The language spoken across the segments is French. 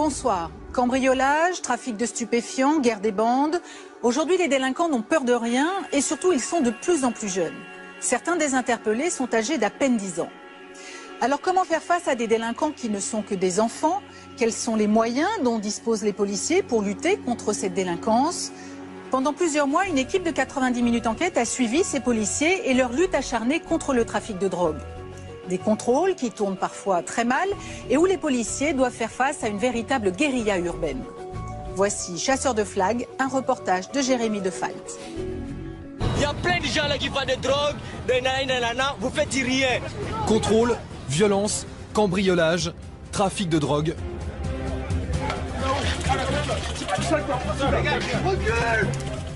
Bonsoir. Cambriolage, trafic de stupéfiants, guerre des bandes. Aujourd'hui, les délinquants n'ont peur de rien et surtout, ils sont de plus en plus jeunes. Certains des interpellés sont âgés d'à peine 10 ans. Alors, comment faire face à des délinquants qui ne sont que des enfants? Quels sont les moyens dont disposent les policiers pour lutter contre cette délinquance? Pendant plusieurs mois, une équipe de 90 minutes enquête a suivi ces policiers et leur lutte acharnée contre le trafic de drogue. Des contrôles qui tournent parfois très mal et où les policiers doivent faire face à une véritable guérilla urbaine. Voici Chasseurs de flags, un reportage de Jérémy Defalt. Il y a plein de gens là qui font des drogues, des nanana, vous faites rien. Contrôle, violence, cambriolage, trafic de drogue.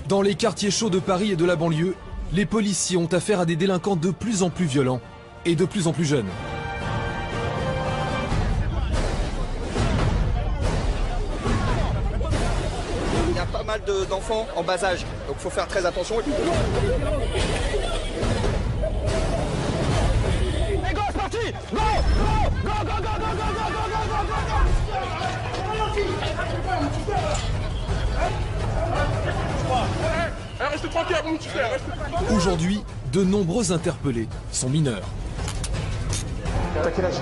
Dans les quartiers chauds de Paris et de la banlieue, les policiers ont affaire à des délinquants de plus en plus violents et de plus en plus jeunes. Il y a pas mal d'enfants en bas âge, donc il faut faire très attention. Les gars, c'est parti! Go! Go! Go! Go! Go! Go! Go! Reste tranquille, mon petit frère. Aujourd'hui, de nombreux interpellés sont mineurs. T'as quel âge?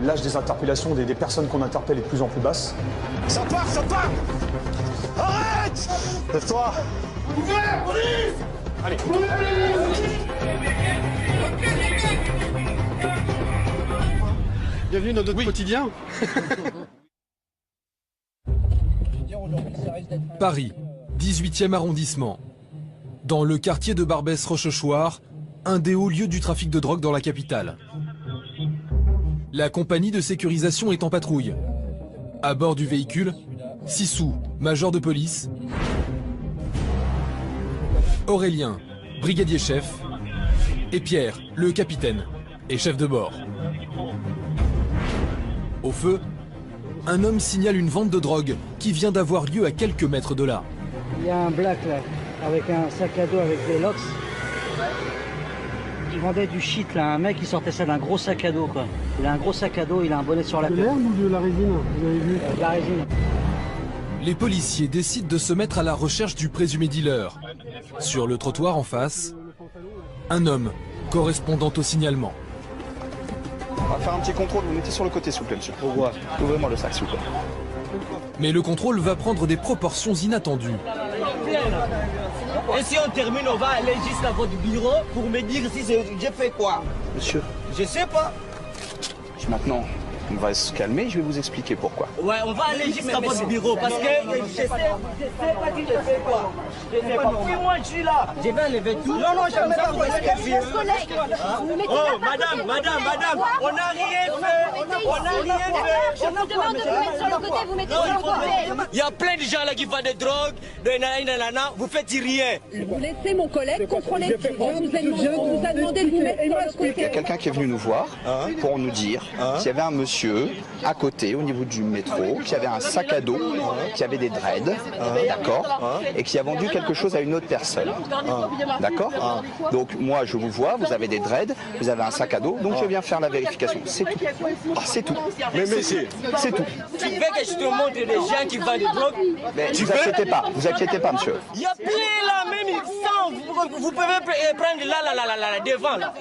L'âge des interpellations des personnes qu'on interpelle est de plus en plus basse. Ça part! Arrête! Lève-toi! Ouvert, police! Allez! Bienvenue dans notre quotidien. Paris, 18e arrondissement. Dans le quartier de Barbès-Rochechouart, un des hauts lieux du trafic de drogue dans la capitale. La compagnie de sécurisation est en patrouille. À bord du véhicule, Sissou, major de police, Aurélien, brigadier chef, et Pierre, le capitaine et chef de bord. Au feu, un homme signale une vente de drogue qui vient d'avoir lieu à quelques mètres de là. Il y a un black là, avec un sac à dos avec des locks. Il vendait du shit là, un mec qui sortait ça d'un gros sac à dos quoi. Il a un gros sac à dos, il a un bonnet sur la tête. De l'air ou de la résine? Vous avez vu? De la résine. Les policiers décident de se mettre à la recherche du présumé dealer. Sur le trottoir en face, un homme correspondant au signalement. On va faire un petit contrôle, vous mettez sur le côté s'il vous plaît monsieur. Ouvrez-moi le sac s'il vous plaît. Mais le contrôle va prendre des proportions inattendues. Et si on termine, on va aller juste à votre bureau pour me dire si j'ai fait quoi. Monsieur, Je sais pas. maintenant on va se calmer, je vais vous expliquer pourquoi. Ouais, on va aller juste à votre bureau parce que je sais pas si j'ai fait quoi. Je sais pas. Depuis moi, je suis là. Je vais enlever tout. Non, j'aime ça. Vous voyez que je Oh, madame, on n'a rien fait. On n'a rien fait. Je vous demande de vous mettre sur le côté, vous mettez sur le côté. Il y a plein de gens là qui font des drogues, des nanana, vous faites rien. Vous laissez mon collègue contrôler. On vous a demandé de vous mettre sur le Il y a côté. quelqu'un qui est venu nous voir pour nous dire qu'il y avait un monsieur à côté, au niveau du métro, qui avait un sac à dos, qui avait des dreads, d'accord, et qui a vendu quelque chose à une autre personne, d'accord. Donc moi je vous vois, vous avez des dreads, vous avez un sac à dos, donc je viens faire la vérification. C'est tout. C'est tout. Mais C'est tout. tu veux que je te montre des gens qui vendent des drogues? Mais vous inquiétez pas, monsieur. Il y a plein là, même sans, vous pouvez prendre là, devant là.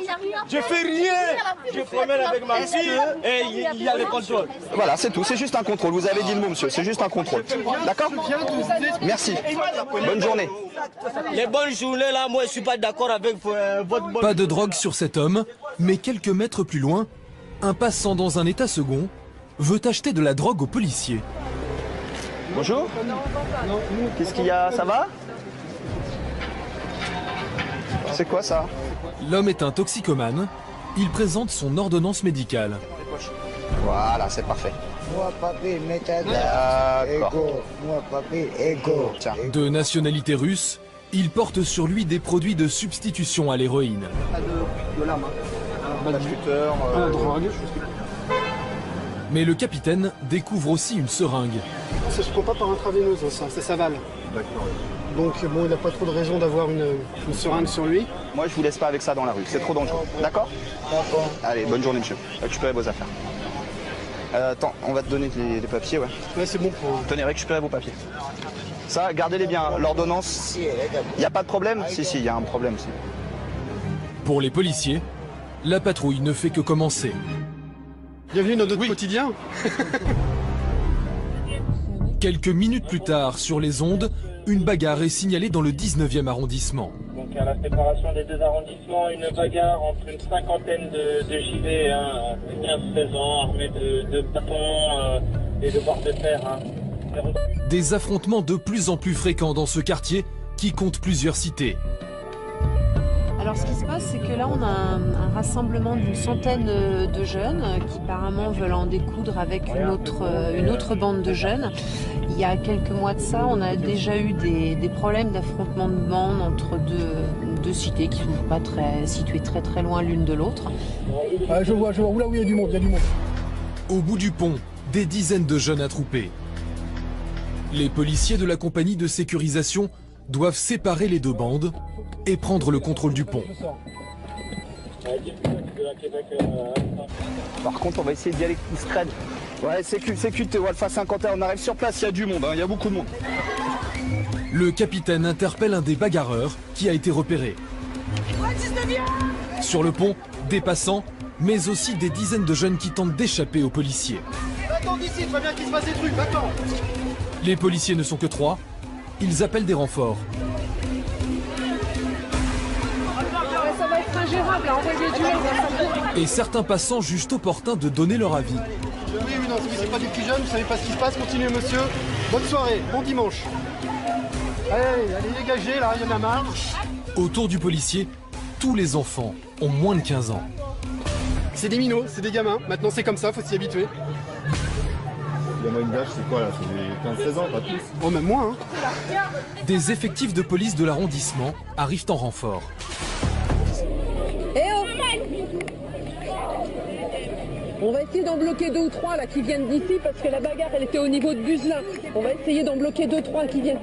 Je fais rien. Je promène avec ma fille et il y a le contrôle. Voilà, c'est tout, c'est juste un contrôle. Vous avez dit le mot, monsieur, c'est juste un contrôle. D'accord? Merci. Bonne journée. Les bonnes journées là, moi je suis pas d'accord avec votre bonne... Pas de drogue sur cet homme, mais quelques mètres plus loin, un passant dans un état second veut acheter de la drogue aux policiers. Bonjour. Qu'est-ce qu'il y a? Ça va? C'est quoi ça? L'homme est un toxicomane. Il présente son ordonnance médicale. Voilà, c'est parfait. Moi, papi, D'accord. ego. Moi, papi, ego. Tiens. De nationalité russe, il porte sur lui des produits de substitution à l'héroïne. De lame. Pas de shooter. Drogue. Mais le capitaine découvre aussi une seringue. Ça se prend pas par intraveineuse, ça s'avale. D'accord. Donc bon, il n'a pas trop de raison d'avoir une seringue sur lui. Moi, je vous laisse pas avec ça dans la rue, c'est trop dangereux. D'accord? D'accord. Allez, bonne journée, monsieur. Récupérez vos affaires. Attends, on va te donner les papiers, ouais. Ouais, c'est bon pour... Tenez, récupérez vos papiers. Ça, gardez-les bien. L'ordonnance, il n'y a pas de problème? Si, il y a un problème. Si. Pour les policiers, la patrouille ne fait que commencer. Bienvenue dans notre quotidien. Quelques minutes plus tard, sur les ondes, une bagarre est signalée dans le 19e arrondissement. Donc à la séparation des deux arrondissements, une bagarre entre une cinquantaine de gilets, 15-16 ans, armés de bâtons et de barres de fer. Des affrontements de plus en plus fréquents dans ce quartier qui compte plusieurs cités. Alors ce qui se passe, c'est que là on a un rassemblement d'une centaine de jeunes qui apparemment veulent en découdre avec une autre bande de jeunes. Il y a quelques mois de ça, on a déjà eu des problèmes d'affrontement de bandes entre deux cités qui ne sont pas situées très loin l'une de l'autre. Ah, je vois. Oula, oui, il y a du monde. Au bout du pont, des dizaines de jeunes attroupés. Les policiers de la compagnie de sécurisation doivent séparer les deux bandes et prendre le contrôle du pont. Par contre, on va essayer d'y aller discret. Ouais, sécurité, Alpha 51, on arrive sur place, il y a du monde, il y a beaucoup de monde. Le capitaine interpelle un des bagarreurs qui a été repéré. Sur le pont, des passants, mais aussi des dizaines de jeunes qui tentent d'échapper aux policiers. Attends d'ici, il va bien qu'il se passe des trucs, attends. Les policiers ne sont que 3, ils appellent des renforts. Ça va être ingérable, envoyer du monde. Et certains passants jugent opportun de donner leur avis. Oui, non, c'est pas des petits jeunes, vous savez pas ce qui se passe, continuez monsieur. Bonne soirée, bon dimanche. Allez, dégagez, là, il y en a marre. Autour du policier, tous les enfants ont moins de 15 ans. C'est des minots, c'est des gamins, maintenant c'est comme ça, faut s'y habituer. La moyenne d'âge, c'est quoi là? C'est 15-16 ans, pas plus? Oh, même moins, hein. Des effectifs de police de l'arrondissement arrivent en renfort. Eh oh! On va essayer d'en bloquer 2 ou 3 là qui viennent d'ici parce que la bagarre elle était au niveau de Buzelin. On va essayer d'en bloquer 2-3 qui viennent.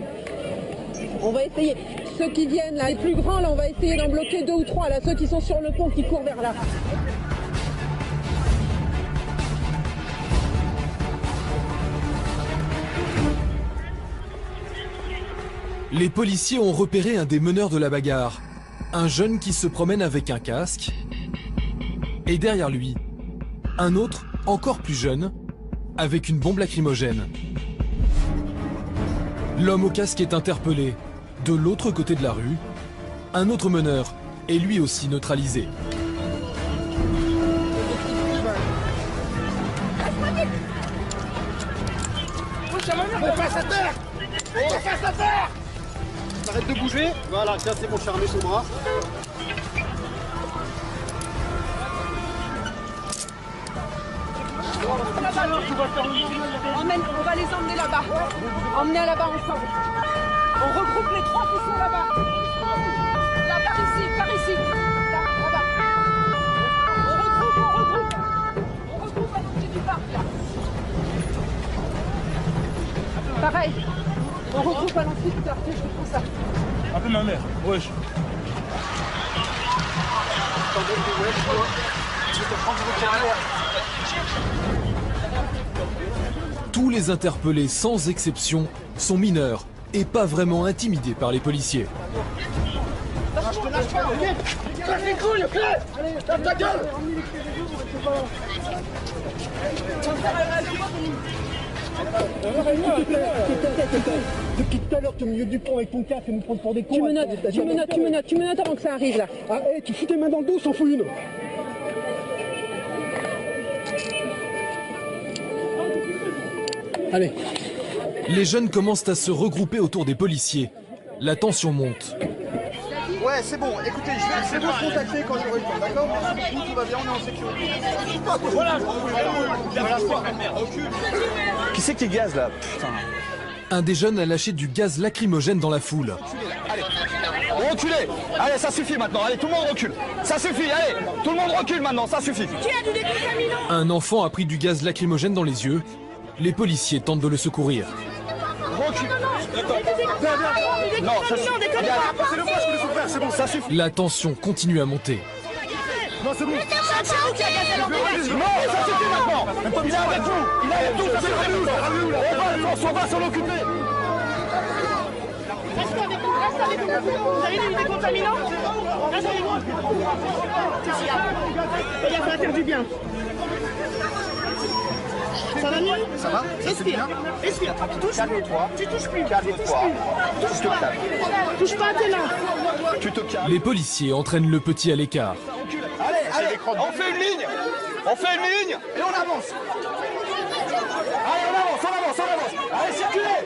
On va essayer. Ceux qui viennent là, les plus grands là, on va essayer d'en bloquer 2 ou 3 là, ceux qui sont sur le pont qui courent vers là. Les policiers ont repéré un des meneurs de la bagarre, un jeune qui se promène avec un casque, et derrière lui, un autre, encore plus jeune, avec une bombe lacrymogène. L'homme au casque est interpellé. De l'autre côté de la rue, un autre meneur est lui aussi neutralisé. On passe à terre! On passe à terre! Arrête de bouger. Voilà, tiens, c'est bon, je suis armé son bras. On va les emmener là-bas. Emmener là-bas ensemble. On regroupe les 3 qui sont là-bas. Là, par ici. Là, là-bas. On regroupe. On regroupe à l'entrée du parc, là. Pareil. On regroupe à l'entrée du quartier, je comprends ça. Un peu ma mère, wesh. Tous les interpellés, sans exception, sont mineurs et pas vraiment intimidés par les policiers. Je te lâche pas, viens! Lâche les couilles, ok? Allez, lâche ta gueule! Depuis tout à l'heure, tu es au milieu du pont avec ton casque et nous prendre pour des cons. Tu menottes avant que ça arrive là. Ah, hé, tu fous tes mains dans le dos, s'en fout une. Allez. Les jeunes commencent à se regrouper autour des policiers. La tension monte. Ouais, c'est bon. Écoutez, je vais vous contacter quand j'aurai le temps, d'accord? Merci beaucoup, tout va bien, on est en sécurité. Voilà. Qui c'est qui gaze là? Putain. Un des jeunes a lâché du gaz lacrymogène dans la foule. Allez, reculez. Allez, ça suffit maintenant. Allez, tout le monde recule. Ça suffit, allez. Tout le monde recule maintenant, ça suffit. Un enfant a pris du gaz lacrymogène dans les yeux. Les policiers tentent de le secourir. Recule. Non, ça suffit. C'est le moi, je peux le souffrir, c'est bon, ça suffit. La tension continue à monter. Non, c'est bon. C'est vous qui a gazé l'ambulance. Non, ça suffit maintenant. Il est avec vous. Il est avec nous, ça suffit. On va s'en occuper. Restez avec nous, restez avec nous. Vous avez des décontaminants? Restez avec nous. Qu'est-ce qu'il y a? Regarde, ça va faire du bien. Ça va mieux? Ça va? Respire. Respire. Calme-toi. Tu touches plus. Calme-toi. Touche pas. Touche pas à tes mains. Tu te calmes. Les policiers entraînent le petit à l'écart. Allez, on fait une ligne. On fait une ligne et on avance. Allez, on avance. Allez, circulez.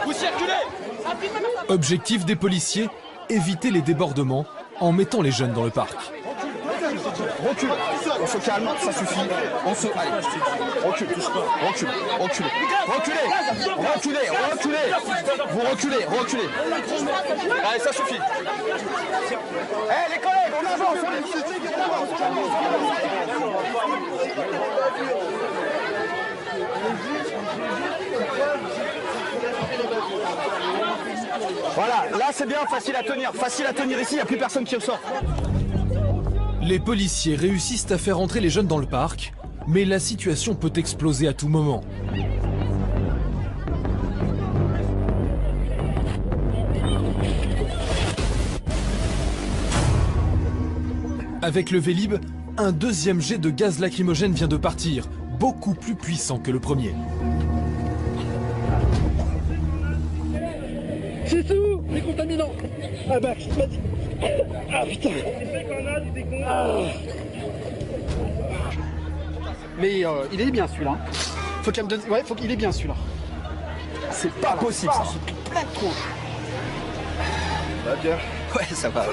Vous circulez. Objectif des policiers, éviter les débordements en mettant les jeunes dans le parc. Recule. On se calme, ça suffit. Allez. Recule. Vous reculez. Allez, ça suffit. Les collègues, on avance. Voilà, là c'est bien, facile à tenir ici, il n'y a plus personne qui ressort. Les policiers réussissent à faire entrer les jeunes dans le parc, mais la situation peut exploser à tout moment. Avec le Vélib, un deuxième jet de gaz lacrymogène vient de partir, beaucoup plus puissant que le premier. C'est tout, les contaminants. Ah bah, je m'as dit. Ah putain. Mais il est bien celui-là. Faut qu'il me donne. Ouais, faut qu'il est bien celui-là. C'est pas possible ça. Plein de trous. Ça va bien? Ouais, ça va.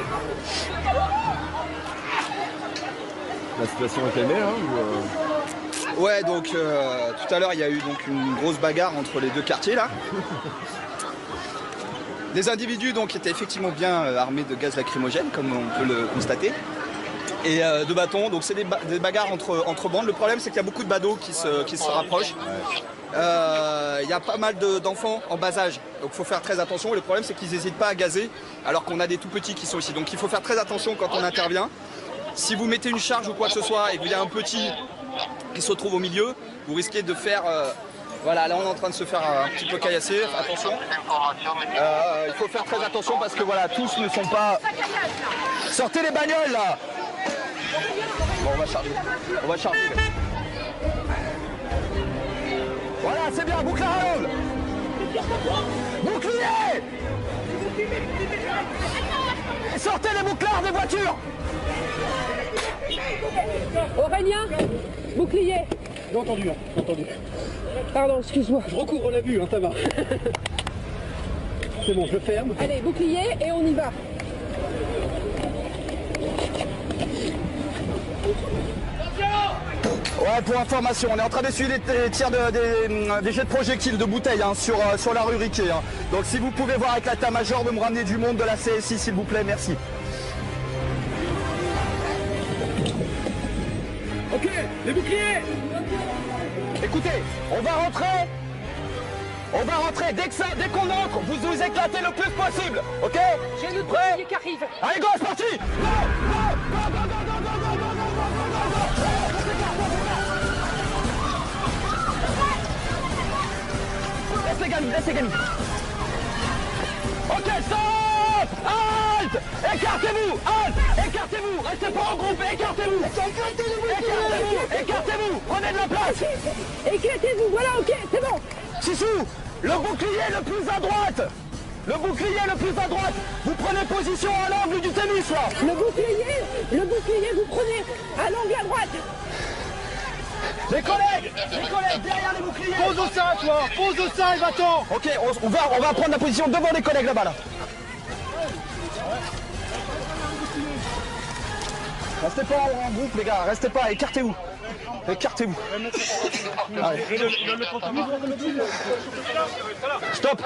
La situation est calmée, hein, ou Ouais, donc tout à l'heure il y a eu donc une grosse bagarre entre les deux quartiers là. Des individus donc étaient effectivement bien armés de gaz lacrymogène, comme on peut le constater, et de bâtons. Donc c'est des bagarres entre bandes. Le problème c'est qu'il y a beaucoup de badauds qui se rapprochent. Il y a pas mal d'enfants en bas âge, donc il faut faire très attention. Et le problème c'est qu'ils n'hésitent pas à gazer, alors qu'on a des tout petits qui sont ici. Donc il faut faire très attention quand on intervient. Si vous mettez une charge ou quoi que ce soit et qu'il y a un petit qui se trouve au milieu, vous risquez de faire... Voilà, là on est en train de se faire un petit peu caillasser, attention. Il faut faire très attention parce que voilà, tous ne sont pas... Sortez les bagnoles là. Bon, on va charger. Voilà, c'est bien, bouclard à l'angle. Bouclier. Sortez les bouclards des voitures. Aurélien, bouclier. J'ai entendu. Pardon, excuse-moi. Je recouvre la vue, hein, ça va. C'est bon, je le ferme. Allez, bouclier et on y va. Ouais, pour information, on est en train d'essuyer des tirs des jets de projectiles, de bouteilles hein, sur la rue Riquet. Hein. Donc si vous pouvez voir avec l'état-major de me ramener du monde de la CSI, s'il vous plaît, merci. Ok, les boucliers. Écoutez, on va rentrer. Dès qu'on entre, vous éclatez le plus possible, ok? J'ai le bouclier qui arrive. Allez, go, c'est parti. Laisse les gamins. Ok, stop. Halte. Écartez-vous. Restez pas en groupe, écartez-vous. Prenez de la place. Éclatez-vous, voilà, ok, c'est bon. Sissou, le bouclier le plus à droite. Vous prenez position à l'angle du tennis, là. Le bouclier, vous prenez à l'angle à droite. Les collègues, derrière les boucliers. Pose au sein, toi. Pose au sein et va-t'en. Ok, on va prendre la position devant les collègues là-bas, là. Restez pas en groupe, les gars. Restez pas, écartez-vous. Allez. Stop.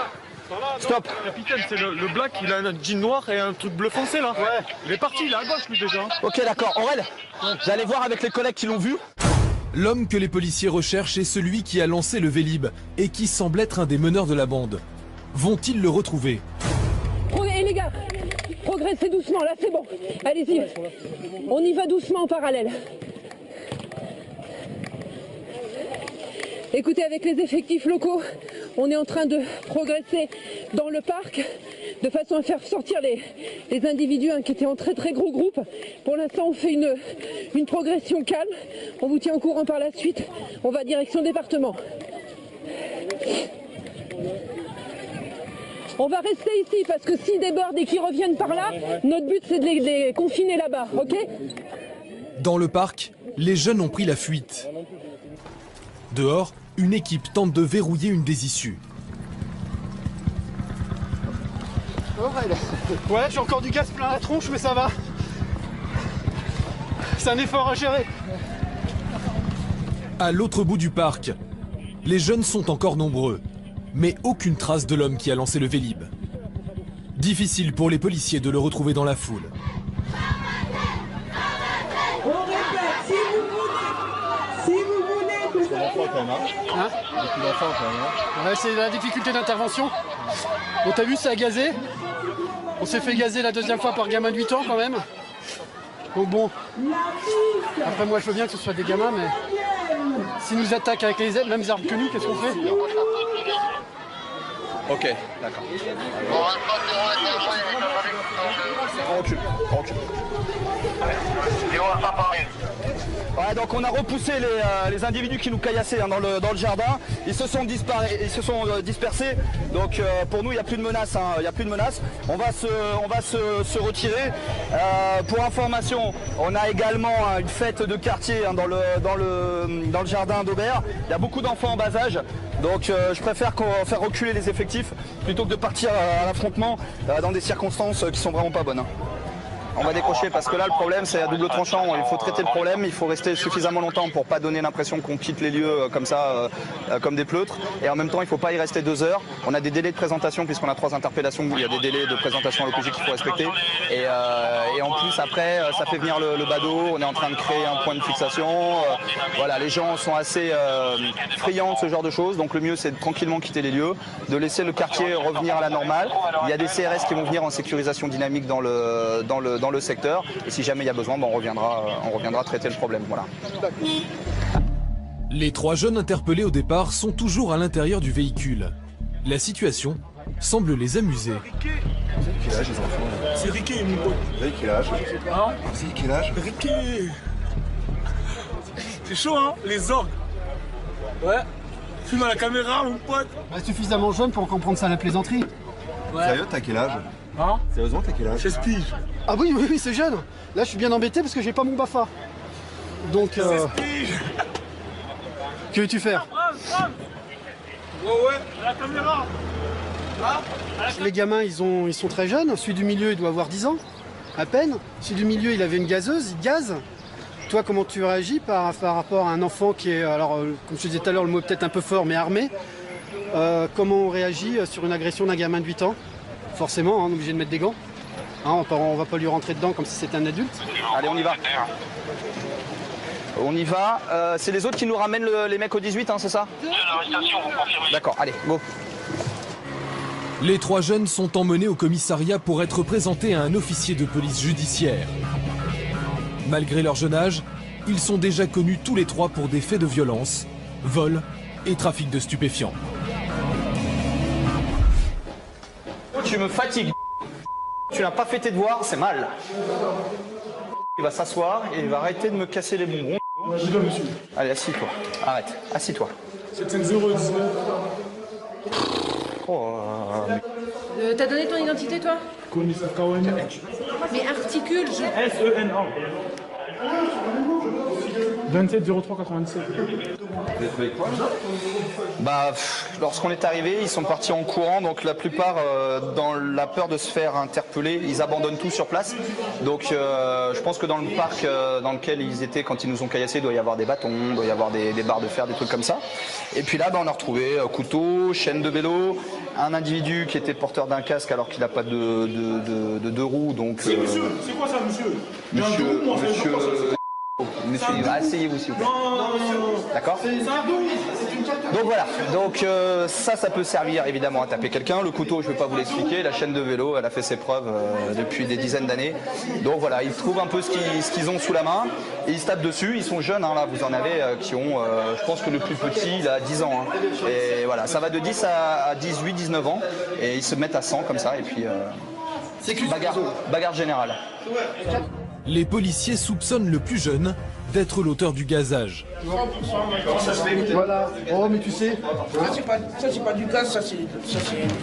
Capitaine, c'est le black, il a un jean noir et un truc bleu foncé là. Ouais. Il est parti, il est à gauche lui déjà. Ok, d'accord. Aurel, j'allais voir avec les collègues qui l'ont vu. L'homme que les policiers recherchent est celui qui a lancé le Vélib et qui semble être un des meneurs de la bande. Vont-ils le retrouver? Prenez, les gars, progresser doucement, là c'est bon. Allez-y, on y va doucement en parallèle. Écoutez, avec les effectifs locaux, on est en train de progresser dans le parc de façon à faire sortir les individus qui étaient en très très gros groupes. Pour l'instant, on fait une progression calme. On vous tient au courant par la suite. On va direction département. On va rester ici parce que s'ils débordent et qu'ils reviennent par là, notre but c'est de les confiner là-bas, ok? Dans le parc, les jeunes ont pris la fuite. Dehors, une équipe tente de verrouiller une des issues. Ouais, j'ai encore du gaz plein la tronche, mais ça va. C'est un effort à gérer. À l'autre bout du parc, les jeunes sont encore nombreux, mais aucune trace de l'homme qui a lancé le Vélib. Difficile pour les policiers de le retrouver dans la foule. On répète, si vous voulez que ça... Hein? Ouais, c'est la difficulté d'intervention. Bon, t'as vu, ça a gazé. On s'est fait gazer la deuxième fois par gamin de 8 ans quand même. Donc bon, après moi je veux bien que ce soit des gamins, mais s'ils nous attaquent avec les mêmes armes que nous, qu'est-ce qu'on fait? Ok, d'accord. On recule, on recule. Ouais, donc on a repoussé les individus qui nous caillassaient dans le jardin. Ils se sont dispersés. Donc pour nous, il n'y a plus de menace. Il y a plus de menace. On va se retirer. Pour information, on a également une fête de quartier dans le jardin d'Aubert. Il y a beaucoup d'enfants en bas âge. Donc je préfère faire reculer les effectifs plutôt que de partir à l'affrontement dans des circonstances qui sont vraiment pas bonnes. On va décrocher parce que là le problème c'est à double tranchant, il faut traiter le problème, il faut rester suffisamment longtemps pour pas donner l'impression qu'on quitte les lieux comme ça, comme des pleutres, et en même temps il faut pas y rester 2 heures. On a des délais de présentation puisqu'on a 3 interpellations, il y a des délais de présentation à l'OPJ qu'il faut respecter, et en plus après ça fait venir le badaud, on est en train de créer un point de fixation, voilà, les gens sont assez friands de ce genre de choses, donc le mieux c'est de tranquillement quitter les lieux, de laisser le quartier revenir à la normale. Il y a des CRS qui vont venir en sécurisation dynamique dans le secteur, et si jamais il y a besoin, on reviendra traiter le problème. Voilà. Les 3 jeunes interpellés au départ sont toujours à l'intérieur du véhicule. La situation semble les amuser. Quel âge les enfants? C'est Ricky, mon pote. Ricky, quel âge? Hein? C'est quel âge? Ricky. C'est chaud, hein? Les orgues. Ouais. Fume à la caméra, mon pote. Bah, suffisamment jeune pour comprendre ça à la plaisanterie. Ouais. Sérieux, t'as quel âge? Hein? Sérieusement, t'as quel âge? 16 piges. Ah oui, c'est jeune. Là, je suis bien embêté parce que j'ai pas mon BAFA. Donc, 16 piges. Que veux-tu faire? Ouais, à la caméra. Les gamins, ils sont très jeunes. Celui du milieu, il doit avoir 10 ans, à peine. Celui du milieu, il avait une gazeuse, il gaze. Toi, comment tu réagis par rapport à un enfant qui est, alors, comme je te disais tout à l'heure, le mot est peut-être un peu fort, mais armé. Comment on réagit sur une agression d'un gamin de 8 ans? Forcément, on est obligé de mettre des gants. Hein, on va pas lui rentrer dedans comme si c'était un adulte. Allez, on y va. On y va. C'est les autres qui nous ramènent les mecs au 18, hein, c'est ça? D'accord, allez, go. Les 3 jeunes sont emmenés au commissariat pour être présentés à un officier de police judiciaire. Malgré leur jeune âge, ils sont déjà connus tous les 3 pour des faits de violence, vol et trafic de stupéfiants. Tu me fatigues. Tu n'as pas fait tes devoirs, c'est mal. Il va s'asseoir et il va arrêter de me casser les bonbons. Allez, assis-toi. Arrête, assis-toi. 7509. T'as donné ton identité, toi? Commissaire Kawane. Mais articule, SENA. 27 03 87. Bah, lorsqu'on est arrivé, ils sont partis en courant, donc la plupart, dans la peur de se faire interpeller, ils abandonnent tout sur place. Donc je pense que dans le parc dans lequel ils étaient quand ils nous ont caillassés, il doit y avoir des bâtons, il doit y avoir des barres de fer, des trucs comme ça. Et puis là, bah, on a retrouvé couteau, chaîne de vélo, un individu qui était porteur d'un casque alors qu'il n'a pas de 2 roues. Donc, monsieur, c'est quoi ça, monsieur? monsieur libre. Asseyez-vous s'il vous plaît. D'accord. Donc voilà, donc ça peut servir évidemment à taper quelqu'un. Le couteau, je ne vais pas vous l'expliquer. La chaîne de vélo, elle a fait ses preuves depuis des dizaines d'années. Donc voilà, ils trouvent un peu ce qu'ils ont sous la main et ils se tapent dessus. Ils sont jeunes, hein, là vous en avez qui ont, je pense que le plus petit il a 10 ans. Hein. Et voilà, ça va de 10 à 18, 19 ans et ils se mettent à 100 comme ça et puis bagarre générale. Les policiers soupçonnent le plus jeune d'être l'auteur du gazage. Comment ça se fait? Voilà. Oh, mais tu sais. Ça, c'est pas du gaz, ça, c'est du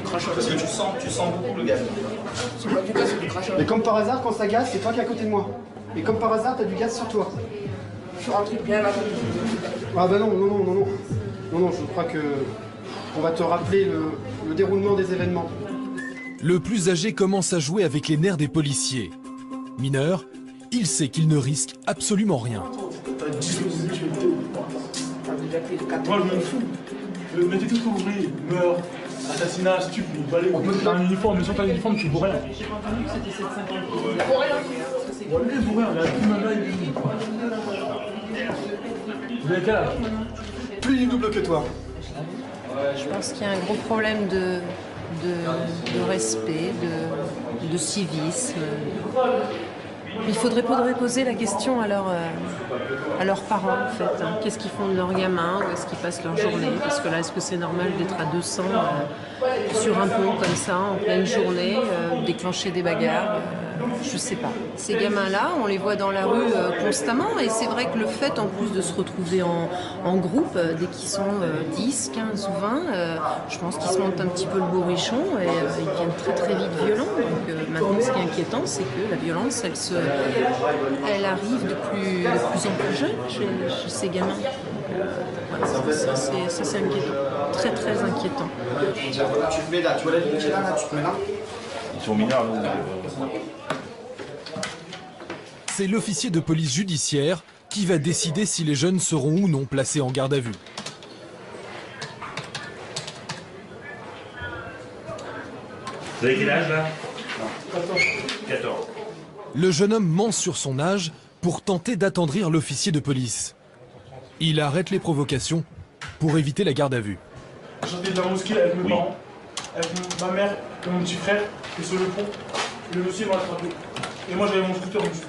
crachat. Parce que tu sens beaucoup le gaz. C'est pas du gaz, c'est du crachat. Mais comme par hasard, quand ça gaze, c'est toi qui es à côté de moi. Et comme par hasard, t'as du gaz sur toi. Sur un truc bien là. Ah bah non, je crois que on va te rappeler le déroulement des événements. Le plus âgé commence à jouer avec les nerfs des policiers. Mineur, il sait qu'il ne risque absolument rien. T'as 10 moi je m'en fous. Mettez tout ce que vous voulez. Meurtre, assassinat, stupide, balai. T'as un uniforme, mais sans t'as un uniforme, tu vaux rien. J'ai pas entendu que c'était 750. Pour rien. Il pour rien, il a plus même là, vous avez quel âge? Plus double que toi. Je pense qu'il y a un gros problème de respect, de civisme. Il faudrait poser la question à leurs parents, en fait. Hein. Qu'est-ce qu'ils font de leurs gamins? Où est-ce qu'ils passent leur journée? Parce que là, est-ce que c'est normal d'être à 200 sur un pont comme ça, en pleine journée, déclencher des bagarres? Je sais pas. Ces gamins-là, on les voit dans la rue constamment, et c'est vrai que le fait, en plus de se retrouver en groupe, dès qu'ils sont 10, 15 ou 20, je pense qu'ils se montent un petit peu le bourrichon et ils deviennent très très vite violents. Donc maintenant, ce qui est inquiétant, c'est que la violence, elle arrive de plus en plus jeune chez ces gamins. Voilà, ça c'est inquiétant, très très inquiétant. Tu te mets là, tu vois la ligne qui est là, tu te mets là. Ils sont mineurs, nous. C'est l'officier de police judiciaire qui va décider si les jeunes seront ou non placés en garde à vue. Vous avez quel âge là? 14. Le jeune homme ment sur son âge pour tenter d'attendrir l'officier de police. Il arrête les provocations pour éviter la garde à vue. J'étais dans la mosquée avec mes parents, avec ma mère et mon petit frère, et sur le pont, le monsieur m'a attrapé. Et moi j'avais mon scooter dessus.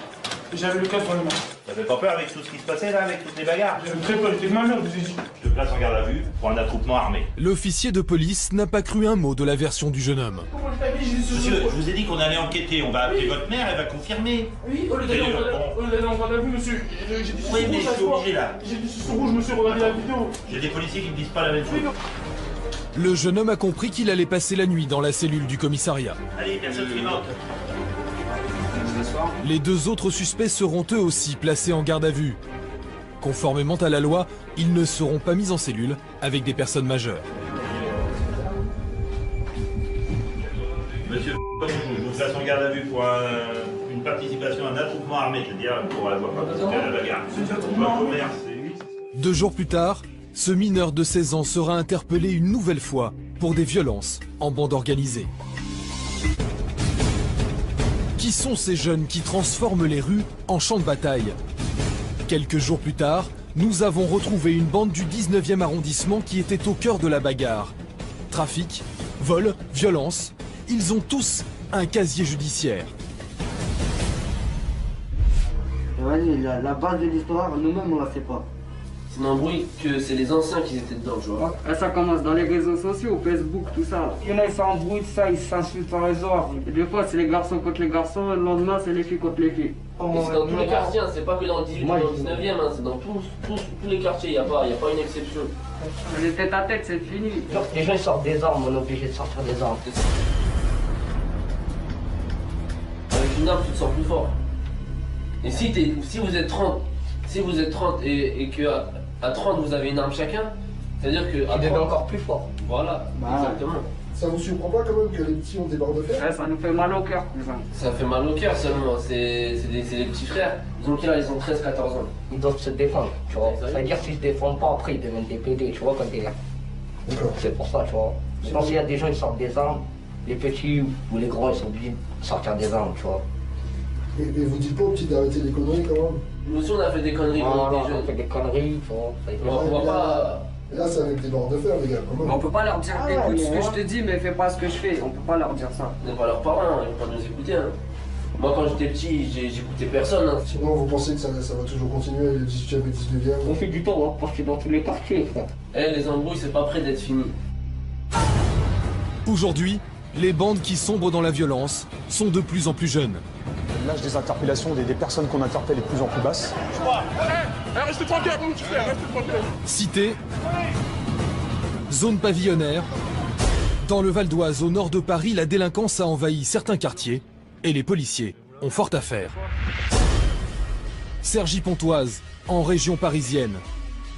Et j'avais le casque dans les mains. Ça fait pas peur avec tout ce qui se passait là, avec toutes les bagarres? J'avais très peur, j'étais ma mère, je vous ai dit. Je te place en garde à vue pour un attroupement armé. L'officier de police n'a pas cru un mot de la version du jeune homme. Monsieur, je vous ai dit qu'on allait enquêter, on va appeler votre mère, elle va confirmer. Oui, au lieu d'aller en garde à vue, monsieur. J'ai dit oui, mais je suis obligé là. J'ai dit sur rouge, monsieur, regardez la vidéo. J'ai des policiers qui me disent pas la même chose. Le jeune homme a compris qu'il allait passer la nuit dans la cellule du commissariat. Allez, personne suivante. Les deux autres suspects seront eux aussi placés en garde à vue. Conformément à la loi, ils ne seront pas mis en cellule avec des personnes majeures. Monsieur, je vous place en garde à vue pour une participation à un attroupement armé, c'est-à-dire pour avoir participé à la bagarre. Commerce, 2 jours plus tard, ce mineur de 16 ans sera interpellé une nouvelle fois pour des violences en bande organisée. Qui sont ces jeunes qui transforment les rues en champs de bataille? Quelques jours plus tard, nous avons retrouvé une bande du 19e arrondissement qui était au cœur de la bagarre. Trafic, vol, violence, ils ont tous un casier judiciaire. Vas-y, la base de l'histoire, nous-mêmes on la sait pas. C'est un bruit que c'est les anciens qui étaient dedans, tu vois. Et ça commence dans les réseaux sociaux, Facebook, tout ça. Il y en a, ils s'embrouillent de ça, ils s'insultent par les autres. Et des fois, c'est les garçons contre les garçons, et le lendemain, c'est les filles contre les filles. Et c'est dans tous les quartiers, hein. C'est pas que dans le 18 ou dans le 19e, hein. C'est dans tous les quartiers, il n'y a pas une exception. Les têtes à tête, c'est fini. Les gens ils sortent des armes, on est obligé de sortir des armes. Avec une arme, tu te sens plus fort. Et si vous êtes 30, et que à 30 vous avez une arme chacun, c'est-à-dire que... Tu deviens encore plus fort. Voilà, exactement. Ça vous surprend pas quand même que les petits ont des barres de fer? Ouais, ça nous fait mal au cœur. Ça fait mal au cœur seulement, c'est des petits frères. Ils ont 13-14 ans. Ils doivent se défendre, tu vois. C'est-à-dire s'ils se défendent pas, après ils deviennent des PD, tu vois, comme des... C'est pour ça, tu vois. Sinon s'il y a des gens qui sortent des armes, les petits ou les grands ils sont obligés de sortir des armes, tu vois. Et vous dites pas aux petits d'arrêter les conneries quand même? Nous aussi, on a fait des conneries. On a fait des conneries, on va pas... Là, c'est avec des barres de fer, les gars. On peut pas leur dire, écoute ce que je te dis, mais fais pas ce que je fais. On peut pas leur dire ça. On n'est pas leurs parents, ils vont pas nous écouter. Hein. Moi, quand j'étais petit, j'écoutais personne. Hein. Sinon, vous pensez que ça va toujours continuer le 18e et 19e? On fait du temps, hein, parce que dans tous les quartiers, frère. Eh, les embrouilles, c'est pas près d'être fini. Aujourd'hui, les bandes qui sombrent dans la violence sont de plus en plus jeunes. L'âge des interpellations des personnes qu'on interpelle est de plus en plus basse. Restez tranquille, vous, tu fais, restez tranquille. Cité, zone pavillonnaire. Dans le Val d'Oise, au nord de Paris, la délinquance a envahi certains quartiers et les policiers ont fort à faire. Cergy-Pontoise, en région parisienne.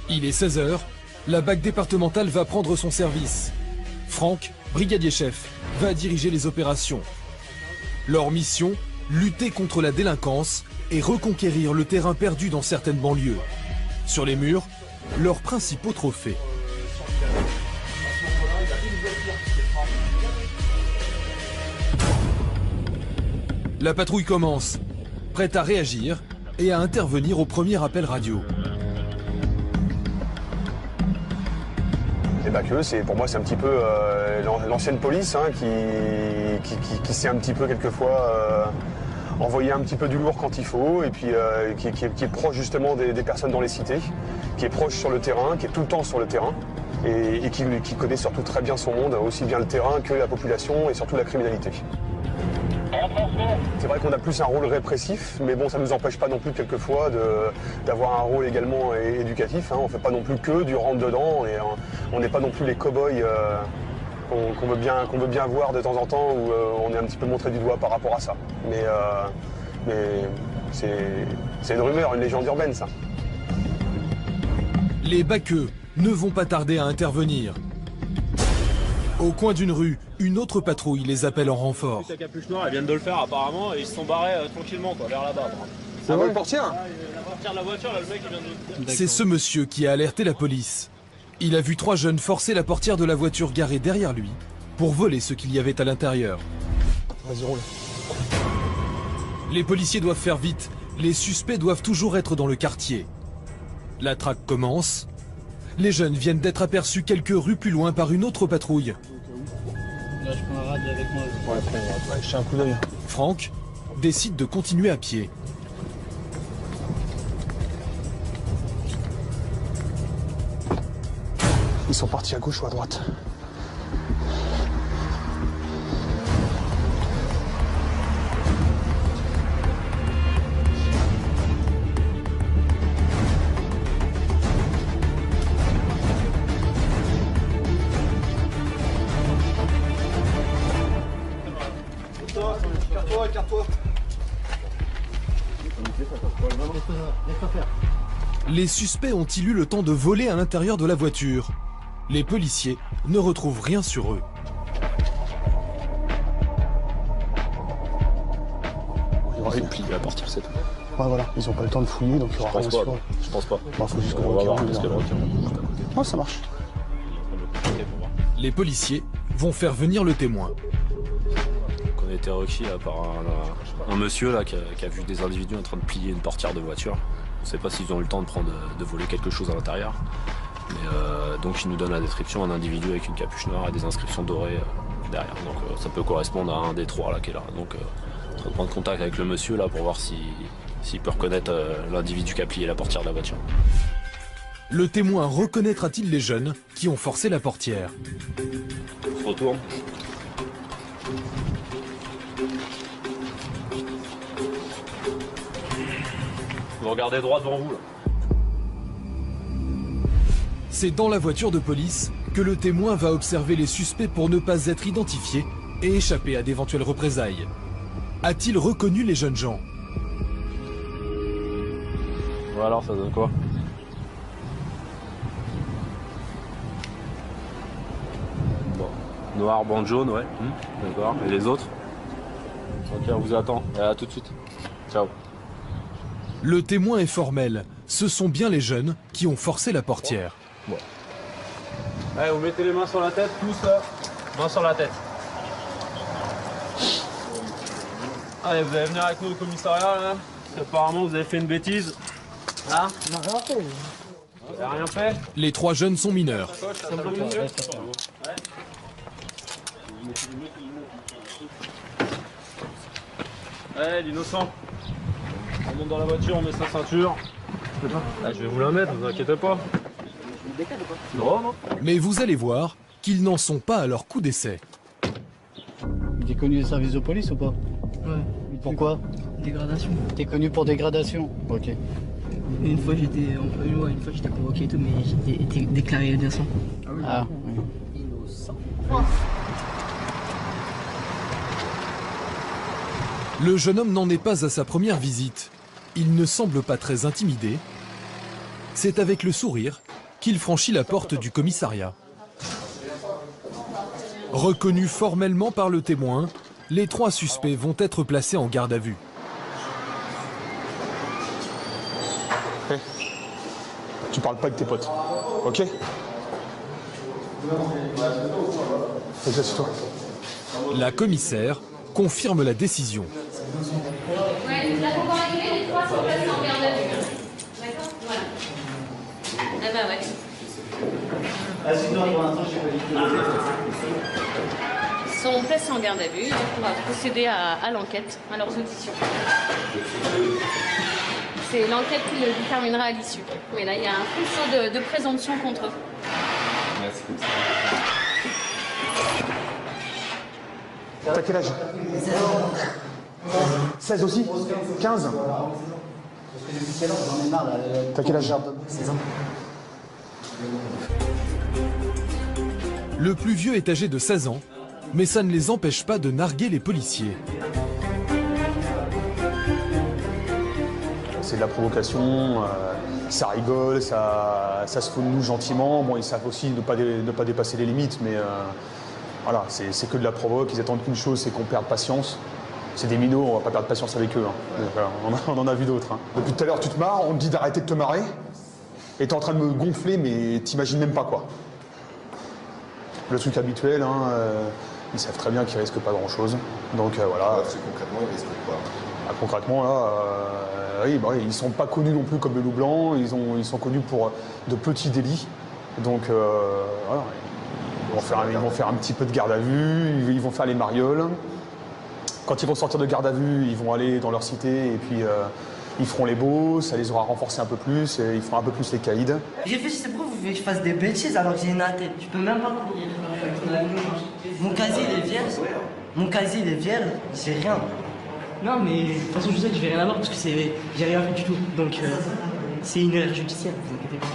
Il est 16h, la BAC départementale va prendre son service. Franck, brigadier chef, va diriger les opérations. Leur mission, lutter contre la délinquance et reconquérir le terrain perdu dans certaines banlieues. Sur les murs, leurs principaux trophées. La patrouille commence, prête à réagir et à intervenir au premier appel radio. Les BACE, pour moi, c'est un petit peu l'ancienne police hein, qui sait un petit peu quelquefois envoyer un petit peu du lourd quand il faut et puis qui est proche justement des personnes dans les cités, qui est proche sur le terrain, qui est tout le temps sur le terrain et qui connaît surtout très bien son monde, aussi bien le terrain que la population et surtout la criminalité. C'est vrai qu'on a plus un rôle répressif, mais bon, ça ne nous empêche pas non plus quelquefois d'avoir un rôle également éducatif. Hein. On ne fait pas non plus que du rentre-dedans, et on n'est pas non plus les cow-boys qu'on veut bien voir de temps en temps, où on est un petit peu montré du doigt par rapport à ça. Mais c'est une rumeur, une légende urbaine, ça. Les baqueux ne vont pas tarder à intervenir. Au coin d'une rue, une autre patrouille les appelle en renfort. La capuche noire, elles viennent de le faire apparemment, et ils se sont barrés tranquillement, quoi, vers là-bas. C'est vrai, le portier? La portière de la voiture, là, le mec, il vient de... C'est ce monsieur qui a alerté la police. Il a vu 3 jeunes forcer la portière de la voiture garée derrière lui pour voler ce qu'il y avait à l'intérieur. Vas-y, roule. Les policiers doivent faire vite. Les suspects doivent toujours être dans le quartier. La traque commence. Les jeunes viennent d'être aperçus quelques rues plus loin par une autre patrouille. Là, je prends un rad avec moi. Ouais, je tiens un coup d'œil. Franck décide de continuer à pied. Ils sont partis à gauche ou à droite? Écarte-toi. Les suspects ont-ils eu le temps de voler à l'intérieur de la voiture? Les policiers ne retrouvent rien sur eux. Il y aura une plie à partir, c'est tout. Ouais, voilà, ils n'ont pas le temps de fouiller, donc il y aura rien sur eux. Je pense pas. Bah, faut juste qu'on va voir, parce regarde. que le requin bouge juste à côté. Oh, ça marche. Les policiers vont faire venir le témoin. On a été requis là, par un monsieur là, qui a vu des individus en train de plier une portière de voiture. On ne sait pas s'ils ont eu le temps de voler quelque chose à l'intérieur. Mais donc il nous donne la description, un individu avec une capuche noire et des inscriptions dorées derrière. Donc ça peut correspondre à un des 3 là qui est là. Donc on va prendre contact avec le monsieur là pour voir s'il peut reconnaître l'individu qui a plié la portière de la voiture. Le témoin reconnaîtra-t-il les jeunes qui ont forcé la portière? On se retourne. Vous regardez droit devant vous là. C'est dans la voiture de police que le témoin va observer les suspects pour ne pas être identifié et échapper à d'éventuelles représailles. A-t-il reconnu les jeunes gens? Bon alors, ça donne quoi? Bon. Noir, bande jaune, ouais. D'accord. Et les autres? Ok, on vous attend. Et à tout de suite. Ciao. Le témoin est formel. Ce sont bien les jeunes qui ont forcé la portière. Bon. Allez, vous mettez les mains sur la tête, tous là. Mains sur la tête. Allez, vous allez venir avec nous au commissariat là. Parce qu'apparemment vous avez fait une bêtise. Ah, on n'a rien fait. On n'a rien fait. Les 3 jeunes sont mineurs. Ouais, l'innocent. On monte dans la voiture, on met sa ceinture. Ah, je vais vous la mettre, vous inquiétez pas. Non, non. Mais vous allez voir qu'ils n'en sont pas à leur coup d'essai. T'es connu des services de police ou pas? Ouais. Pourquoi? Dégradation. T'es connu pour dégradation? Ok. Une fois j'étais convoqué et tout, mais j'ai été déclaré innocent. Ah oui. Innocent. Le jeune homme n'en est pas à sa première visite. Il ne semble pas très intimidé. C'est avec le sourire qu'il franchit la porte du commissariat. Reconnus formellement par le témoin, les 3 suspects vont être placés en garde à vue. Hey. Tu parles pas avec tes potes, ok? Vas-y, assieds-toi. La commissaire confirme la décision. Ouais, là, pour arriver, les 3 sont placés en garde à vue. D'accord? Voilà. Ah bah ouais. Ils sont placés en garde à vue, donc on va procéder à l'enquête, à leurs auditions. C'est l'enquête qui le déterminera à l'issue. Mais là, il y a un faisceau de présomption contre eux. T'as quel âge? 16 aussi? 15? T'as quel âge? 16 ans. Le plus vieux est âgé de 16 ans, mais ça ne les empêche pas de narguer les policiers. C'est de la provocation, ça rigole, ça se fout de nous gentiment. Bon, ils savent aussi ne pas dépasser les limites, mais voilà, c'est que de la provoque. Ils attendent qu'une chose, c'est qu'on perde patience. C'est des minots, on va pas perdre patience avec eux. Hein. On en a vu d'autres. Hein. Depuis tout à l'heure, tu te marres, on te dit d'arrêter de te marrer. Et t'es en train de me gonfler, mais t'imagines même pas quoi. Le truc habituel, hein, ils savent très bien qu'ils risquent pas grand-chose. Donc voilà. Ouais, concrètement, ils risquent quoi? Concrètement, là, oui, bah, ils sont pas connus non plus comme le loup blanc. Ils sont connus pour de petits délits. Donc voilà. Ils vont faire un petit peu de garde à vue, ils vont faire les marioles. Quand ils vont sortir de garde à vue, ils vont aller dans leur cité et puis ils feront les beaux, ça les aura renforcés un peu plus, et ils feront un peu plus les caïds. J'ai fait, c'est pourquoi vous voulez que je fasse des bêtises alors que j'ai une attelle. Je peux même pas courir. Mon casier il est vierge. Mon casier il est vierge, j'ai rien. Non mais de toute façon je sais que je vais rien avoir parce que j'ai rien fait du tout. Donc c'est une erreur judiciaire, vous inquiétez pas.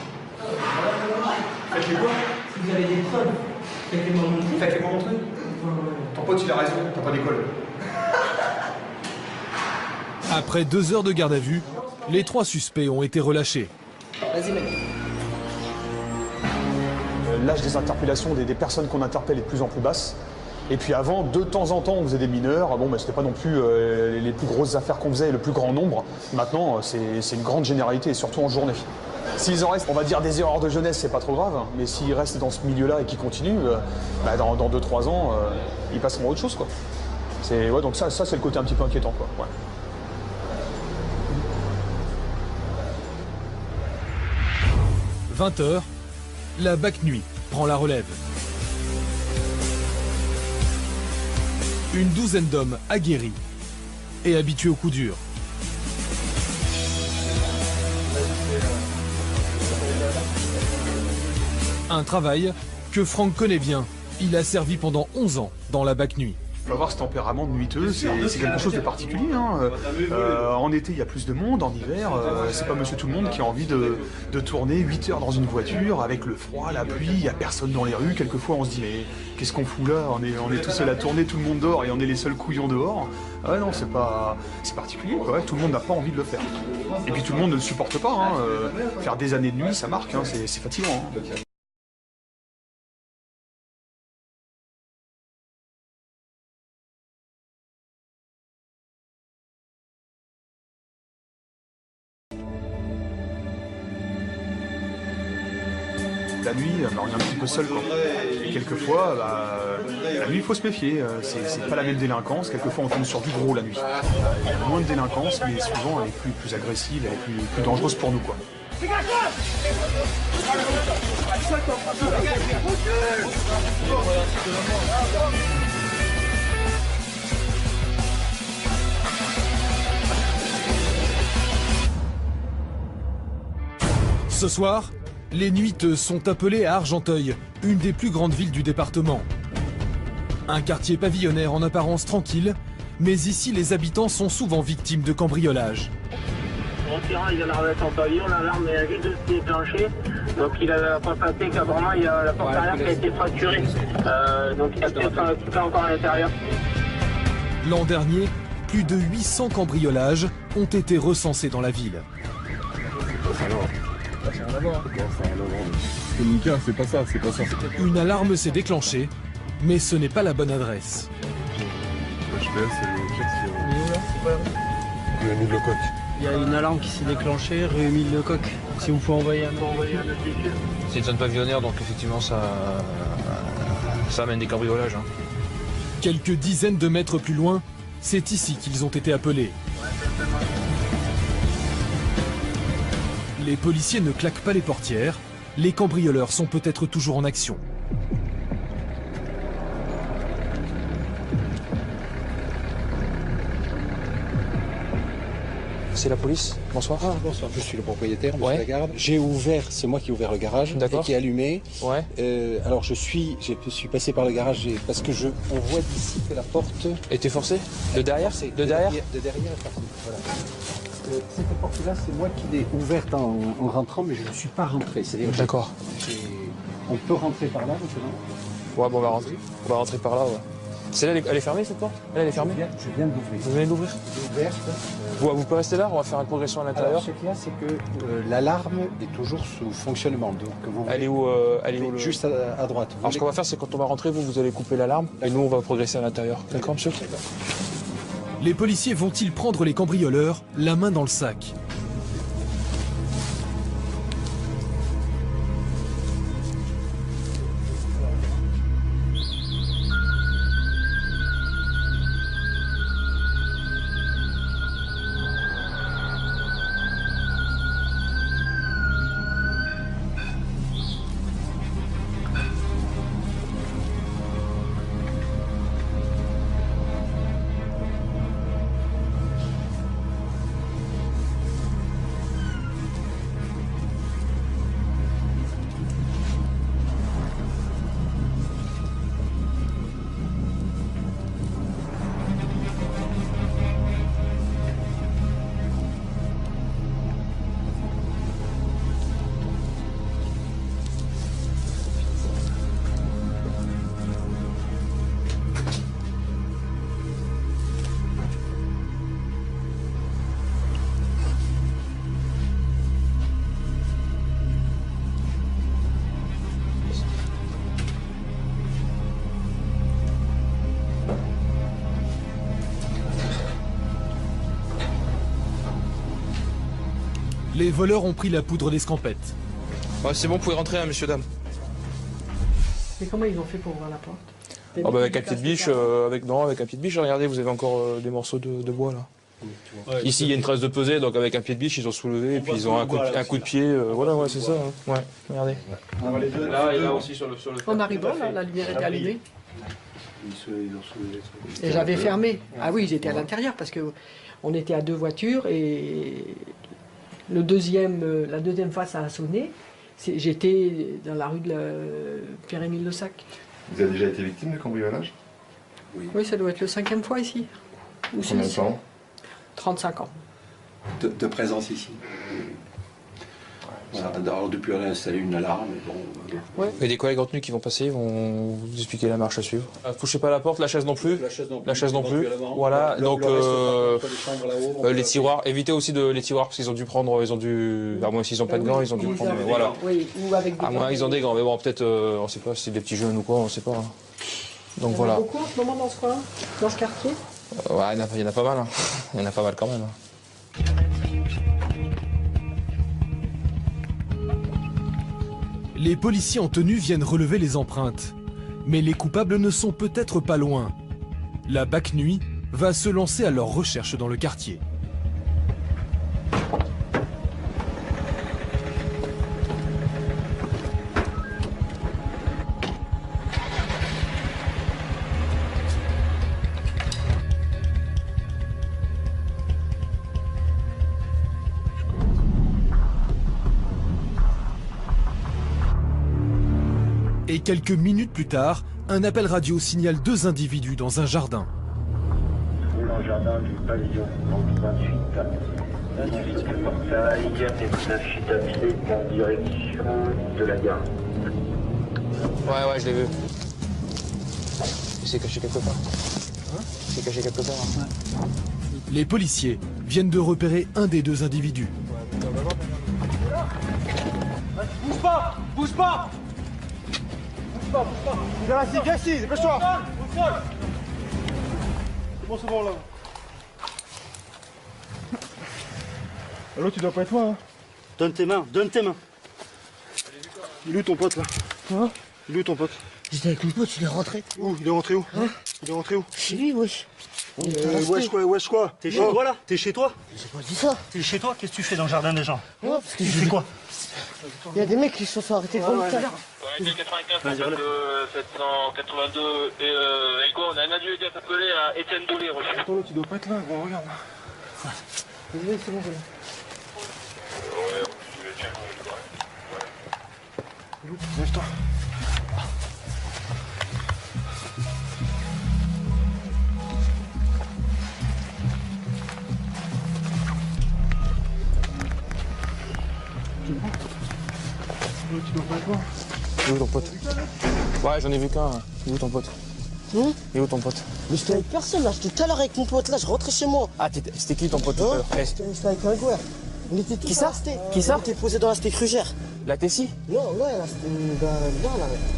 Faites-les quoi? Si vous avez des preuves, faites-les-moi montrer. Faites-les-moi montrer. Ton pote il a raison, t'as pas d'école. Après 2 heures de garde à vue, les 3 suspects ont été relâchés. Vas-y mec. L'âge des interpellations des personnes qu'on interpelle est de plus en plus basse. Et puis avant, de temps en temps, on faisait des mineurs. Bon, c'était pas non plus les plus grosses affaires qu'on faisait, le plus grand nombre. Maintenant, c'est une grande généralité, et surtout en journée. S'ils en restent, on va dire, des erreurs de jeunesse, c'est pas trop grave. Mais s'ils restent dans ce milieu-là et qu'ils continuent, dans 2-3 ans, ils passeront à autre chose, quoi. Ouais, donc ça c'est le côté un petit peu inquiétant, quoi. Ouais. « 20h, la BAC Nuit prend la relève. Une douzaine d'hommes aguerris et habitués aux coups durs. Un travail que Franck connaît bien. Il a servi pendant 11 ans dans la BAC Nuit. Il faut avoir ce tempérament de nuiteux, c'est quelque chose de particulier. Hein. En été, il y a plus de monde, en hiver, c'est pas monsieur tout le monde qui a envie de tourner 8 heures dans une voiture avec le froid, la pluie, il n'y a personne dans les rues. Quelquefois, on se dit, mais qu'est-ce qu'on fout là? On est tout seul à tourner, tout le monde dort et on est les seuls couillons dehors. Ah ouais, non, c'est particulier, quoi. Tout le monde n'a pas envie de le faire. Et puis tout le monde ne le supporte pas. Hein. Faire des années de nuit, ça marque, hein. C'est fatigant. Hein. la nuit, on est un petit peu seul, quoi. Et quelquefois, la nuit, il faut se méfier. C'est pas la même délinquance. Quelquefois, on tombe sur du gros la nuit. Il y a moins de délinquance, mais souvent, elle est plus agressive, elle est plus dangereuse pour nous, quoi. Ce soir, les nuiteux sont appelés à Argenteuil, une des plus grandes villes du département. Un quartier pavillonnaire en apparence tranquille, mais ici les habitants sont souvent victimes de cambriolages. Mon tyran, il vient d'arriver en pavillon, l'alarme est juste déclenchée. Donc il a constaté qu'apparemment il y a la porte arrière qui a été fracturée. Donc il y a peut-être tout encore à l'intérieur. L'an dernier, plus de 800 cambriolages ont été recensés dans la ville. Nika, c'est pas ça, c'est pas ça. Une alarme s'est déclenchée, mais ce n'est pas la bonne adresse. HPS, c'est le chef qui... Émile Lecoq. Il y a une alarme qui s'est déclenchée, rue Émile Lecoq. Si vous pouvez envoyer un... C'est une zone pavillonnaire, donc effectivement, ça amène des cambriolages. Hein. Quelques dizaines de mètres plus loin, c'est ici qu'ils ont été appelés. Les policiers ne claquent pas les portières. Les cambrioleurs sont peut-être toujours en action. C'est la police. Bonsoir. Ah, bonsoir, je suis le propriétaire, monsieur Lagarde. J'ai ouvert, c'est moi qui ai ouvert le garage et qui ai allumé. Ouais. Alors je suis passé par le garage parce que on voit d'ici que la porte... était forcée. De derrière? De derrière? De derrière, voilà. Cette porte-là, c'est moi qui l'ai ouverte en rentrant, mais je ne suis pas rentré. D'accord. On peut rentrer par là maintenant? Ouais, bon, on va rentrer. On va rentrer par là, ouais. Celle-là, elle est fermée, cette porte? Elle est fermée? Je viens d'ouvrir. Vous venez d'ouvrir? Ouverte. Vous pouvez rester là, on va faire une progression à l'intérieur. Ce qu'il y a, c'est que l'alarme est toujours sous fonctionnement. Donc elle est où, Juste à droite. Alors ce qu'on va faire, c'est quand on va rentrer, vous allez couper l'alarme et nous, on va progresser à l'intérieur. D'accord, monsieur? Les policiers vont-ils prendre les cambrioleurs la main dans le sac? Les voleurs ont pris la poudre d'escampette. Ouais, c'est bon, vous pouvez rentrer, hein, monsieur, dame. Mais comment ils ont fait pour ouvrir la porte? Avec un pied de biche, avec un pied de biche, regardez, vous avez encore des morceaux de bois là. Ouais, ici, il y a une trace de pesée, donc avec un pied de biche, ils ont soulevé, et puis ils ont un coup de pied. Voilà, ouais, c'est ça. Hein. Ouais, regardez. Là, et là aussi sur le En arrivant, là, la lumière était allumée. Et j'avais fermé. Ah oui, ils étaient à l'intérieur parce que on était à deux voitures et la deuxième fois ça a sonné. J'étais dans la rue de Pierre-Émile Le Sac. Vous avez déjà été victime de cambriolage? Oui, ça doit être le 5e fois ici. Combien de temps? 35 ans. De présence ici. Alors depuis on a installé une alarme. Il y a des collègues retenus qui vont passer, ils vont vous expliquer la marche à suivre. Touchez pas la porte, la chaise non plus. La chaise non plus. Voilà, donc les tiroirs, évitez aussi les tiroirs parce qu'ils ont dû prendre, à moins s'ils n'ont pas de gants, ils ont dû prendre, voilà. Oui, ou avec des à moins ils ont des gants, mais bon peut-être, on sait pas si c'est des petits jeunes ou quoi, on sait pas. Hein. Donc voilà. Il y en a beaucoup en ce moment dans ce coin, dans ce quartier? Ouais, il y en a pas mal, hein. Il y en a pas mal quand même. Hein. Les policiers en tenue viennent relever les empreintes. Mais les coupables ne sont peut-être pas loin. La BAC Nuit va se lancer à leur recherche dans le quartier. Et quelques minutes plus tard, un appel radio signale 2 individus dans un jardin. Dans le jardin du pavillon 28. L'individu de portail est 9 chutes à pied en direction de la gare. Ouais, je l'ai vu. Il s'est caché quelque part. Il s'est caché quelque part. Hein. Les policiers viennent de repérer un des 2 individus. Bouge pas! Bouge pas! Viens ici, dépêche-toi! C'est bon, là. Allô, tu dois pas être loin, hein? Donne tes mains. Il est où ton pote, là? Hein? Il est où ton pote? J'étais avec mon pote, il est rentré. Où? Il est rentré où? Hein? Il est rentré où? Chez lui, wesh. Wesh quoi? T'es chez toi, là? T'es chez toi? J'ai pas dit ça. T'es chez toi? Qu'est-ce que tu fais dans le jardin des gens? Ouais, parce que tu fais quoi? Il y a des mecs qui se sont fait arrêter devant nous tout à l'heure. Ouais, 95, 782 et Ego, on a un adulte appelé à Étienne Dolé, reçu. Attends, tu dois pas être là, gros, regarde. Désolé, c'est bon, c'est bon. Lève-toi. Tu dois pas être loin. Il est où ton pote? Ouais, j'en ai vu qu'un. Il est où ton pote? Il est où ton pote? Mais j'étais avec personne là, j'étais tout à l'heure avec mon pote là, je rentrais chez moi. Ah, c'était qui ton pote tout à l'heure? J'étais avec un gars. On était tous Qui ça? Qui ça? On était posé dans la cité Crugère. La Tessie? Non, ouais, là,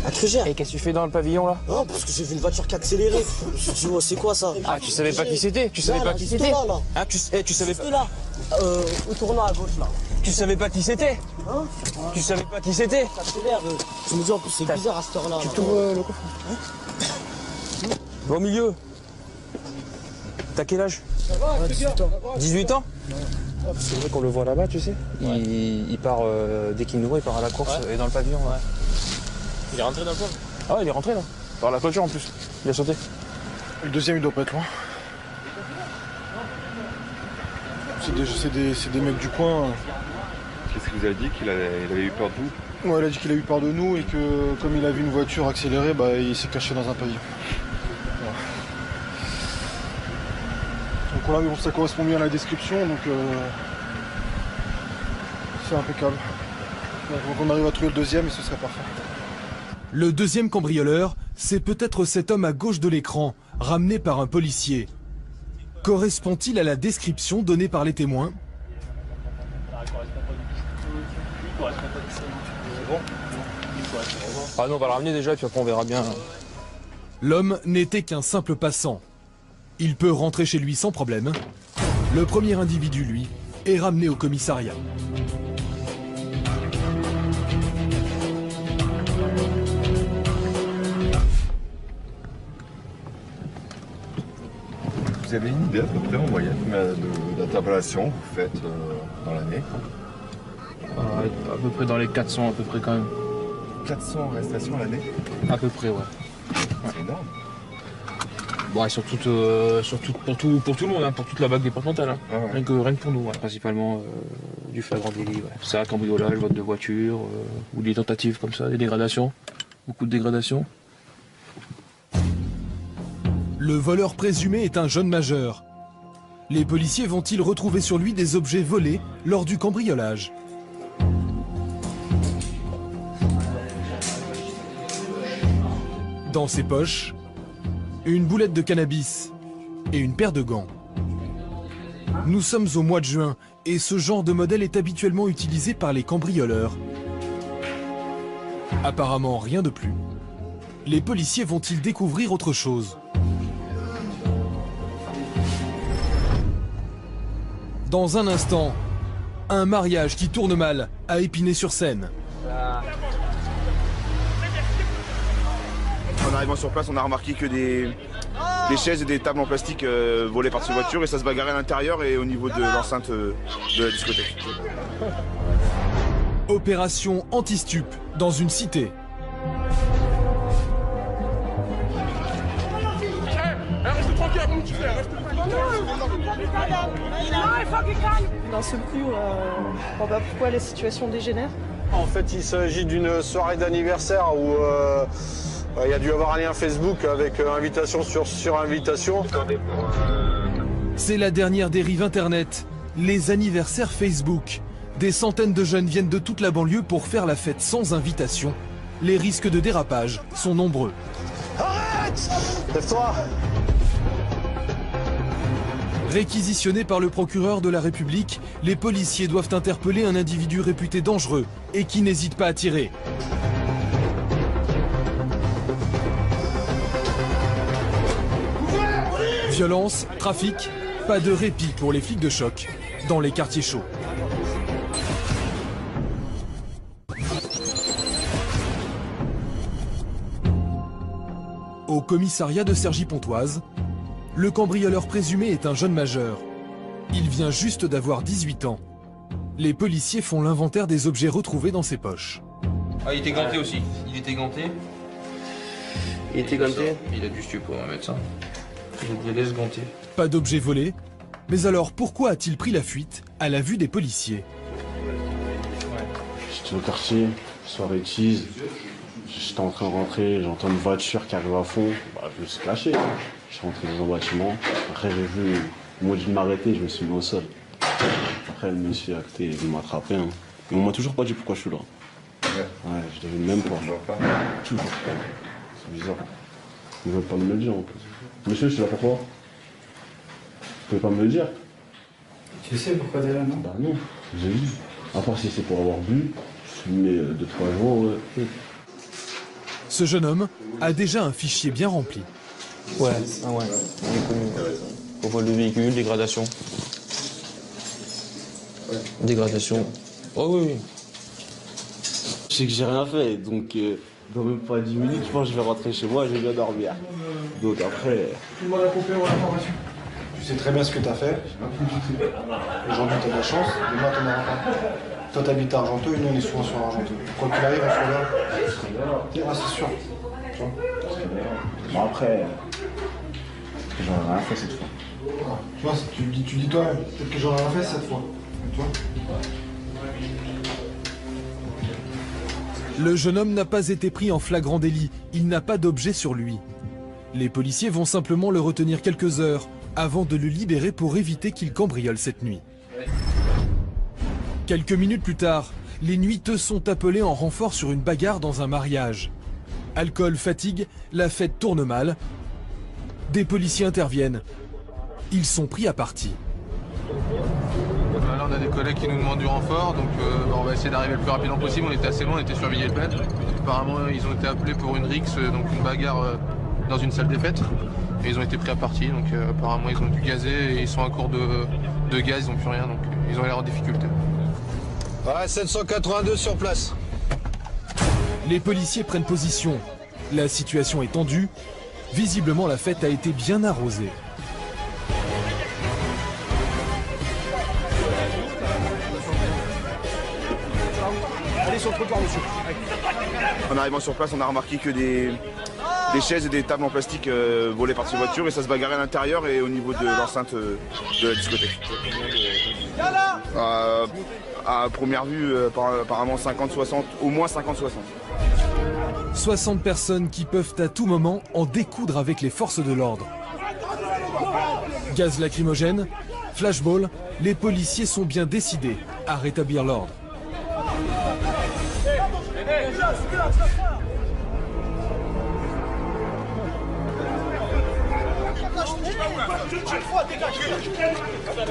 à Crugère. Et qu'est-ce que tu fais dans le pavillon là? Non, parce que j'ai vu une voiture qui accélérait. Je me suis dit, oh, c'est quoi ça? Ah, tu savais pas qui c'était? Tu savais pas qui c'était? Ah, tu savais pas? Juste là, au tournant à gauche là. Tu savais pas qui c'était? Hein? Tu savais pas qui c'était? Ça accélère. Je me dis en plus, c'est bizarre à cette heure-là. Tu tournes le coffre? Va au milieu. T'as quel âge? 18 ans. 18 ans? C'est vrai qu'on le voit là-bas, tu sais. Il part, dès qu'il nous voit, il part à la course et dans le pavillon. Ouais. Il est rentré dans le pavillon? Ah ouais, il est rentré là. Par la clôture en plus. Il a sauté. Le deuxième, il doit pas être loin. C'est des mecs du coin. Qu'est-ce qu'il vous a dit? Qu'il avait eu peur de vous? Ouais, il a dit qu'il a eu peur de nous et que comme il a vu une voiture accélérer, bah, il s'est caché dans un pavillon. Voilà. Donc là, ça correspond bien à la description, donc c'est impeccable. Donc on arrive à trouver le deuxième et ce serait parfait. Le deuxième cambrioleur, c'est peut-être cet homme à gauche de l'écran, ramené par un policier. Correspond-il à la description donnée par les témoins? Ah non, on va le ramener déjà, puis après on verra bien. L'homme n'était qu'un simple passant. Il peut rentrer chez lui sans problème. Le premier individu, lui, est ramené au commissariat. Vous avez une idée à peu près en moyenne d'interpellation que vous faites dans l'année? À peu près dans les 400 à peu près quand même. 400 arrestations à l'année? À peu près, ouais. C'est énorme. Bon, et surtout pour tout le monde, hein, pour toute la bague départementale. Hein. Ah ouais. Rien que pour nous, ouais. Principalement du flagrant délit. Ouais. Ça, cambriolage, vote de voiture, ou des tentatives comme ça, des dégradations. Beaucoup de dégradations. Le voleur présumé est un jeune majeur. Les policiers vont-ils retrouver sur lui des objets volés lors du cambriolage? Dans ses poches, une boulette de cannabis et une paire de gants. Nous sommes au mois de juin et ce genre de modèle est habituellement utilisé par les cambrioleurs. Apparemment rien de plus. Les policiers vont-ils découvrir autre chose? Dans un instant, un mariage qui tourne mal à Épinay-sur-Seine. arrivant sur place, on a remarqué que des chaises et des tables en plastique volées par ces voitures et ça se bagarrait à l'intérieur et au niveau de l'enceinte de la discothèque. Opération anti-stup dans une cité. Reste tranquille, mon petit frère, reste D'un seul coup, on voit pas pourquoi la situation dégénère. En fait, il s'agit d'une soirée d'anniversaire où il y a dû avoir un lien Facebook avec invitation sur invitation. C'est la dernière dérive Internet, les anniversaires Facebook. Des centaines de jeunes viennent de toute la banlieue pour faire la fête sans invitation. Les risques de dérapage sont nombreux. Arrête! Lève-toi! Réquisitionnés par le procureur de la République, les policiers doivent interpeller un individu réputé dangereux et qui n'hésite pas à tirer. Violence, trafic, pas de répit pour les flics de choc dans les quartiers chauds. Au commissariat de Cergy-Pontoise, le cambrioleur présumé est un jeune majeur. Il vient juste d'avoir 18 ans. Les policiers font l'inventaire des objets retrouvés dans ses poches. Ah, il était ganté aussi. Il était ganté. Il était ganté? Il a du stup pour mettre ça. Il laisse ganté. Pas d'objets volés. Mais alors pourquoi a-t-il pris la fuite à la vue des policiers? J'étais au quartier, soirée cheese. J'étais en train de rentrer, j'entends une voiture qui arrive à fond. Je me suis caché. Je suis rentré dans un bâtiment. Après, j'ai vu, au moment de m'arrêter, je me suis mis au sol. Après, le monsieur à côté, il m'a attrapé. Hein. Mais on m'a toujours pas dit pourquoi je suis là. Ouais, je devine même pas. Toujours pas. C'est bizarre. Ils veulent pas me le dire en plus. Monsieur, je suis là pourquoi? Vous pouvez pas me le dire? Tu sais pourquoi t'es là, non? Bah non, j'ai vu. À part si c'est pour avoir bu, je suis mis 2-3 jours. Ouais. Ce jeune homme a déjà un fichier bien rempli. Ouais, ah ouais, on est connu. Pour vol de véhicule, dégradation. Dégradation. Oh oui, oui. Je sais que j'ai rien fait, donc dans même pas 10 minutes, je pense que je vais rentrer chez moi et je vais bien dormir. Donc après... Tout le monde a compris l'information. Tu sais très bien ce que t'as fait. Aujourd'hui t'as de la chance, demain t'en auras pas. Toi t'habites à Argenteuil, nous on est souvent sur Argenteuil. Quoi qu'il arrive, on sera là. Ah, c'est sûr. Tu vois. Bon après, j'aurais rien fait cette fois. Ah, tu vois, tu dis toi-même, peut-être que j'aurais rien fait cette fois. Tu vois. Le jeune homme n'a pas été pris en flagrant délit, il n'a pas d'objet sur lui. Les policiers vont simplement le retenir quelques heures avant de le libérer pour éviter qu'il cambriole cette nuit. Quelques minutes plus tard, les nuiteux sont appelés en renfort sur une bagarre dans un mariage. Alcool, fatigue, la fête tourne mal. Des policiers interviennent. Ils sont pris à partie. Là, on a des collègues qui nous demandent du renfort, donc on va essayer d'arriver le plus rapidement possible. On était assez loin, on était sur Villiers-le-Bel. Apparemment, ils ont été appelés pour une rixe, donc une bagarre dans une salle des fêtes. Et ils ont été pris à partie, donc apparemment ils ont dû gazer et ils sont à court de gaz, ils n'ont plus rien, donc ils ont l'air en difficulté. Ouais, 782 sur place. Les policiers prennent position. La situation est tendue. Visiblement, la fête a été bien arrosée. Allez sur le trottoir, monsieur. En arrivant sur place, on a remarqué que des chaises et des tables en plastique volées par ces voitures et ça se bagarrait à l'intérieur et au niveau de l'enceinte de la discothèque. À première vue, apparemment 50-60, au moins 50-60. 60 personnes qui peuvent à tout moment en découdre avec les forces de l'ordre. Gaz lacrymogène, flashball, les policiers sont bien décidés à rétablir l'ordre.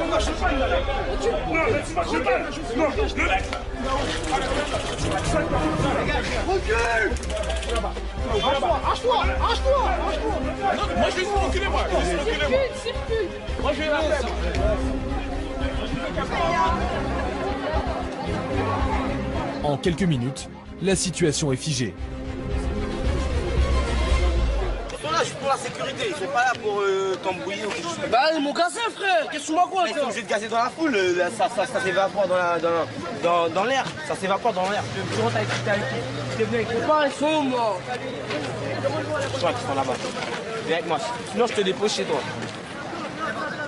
Moi je vais essayer d'enculer moi. Moi je vais la faire. En quelques minutes, la situation est figée. pour la sécurité, ils sont pas là pour t'embrouiller ou quelque chose. Bah ils m'ont gassé frère, qu'est-ce que tu m'as quoi? Ils sont obligés de gazer dans la foule, ça s'évapore dans l'air, ça s'évapore dans l'air. Tu rentres avec qui t'es venu avec pas, ils sont morts. Je crois qu'ils sont là-bas. Viens avec moi, sinon je te dépose chez toi.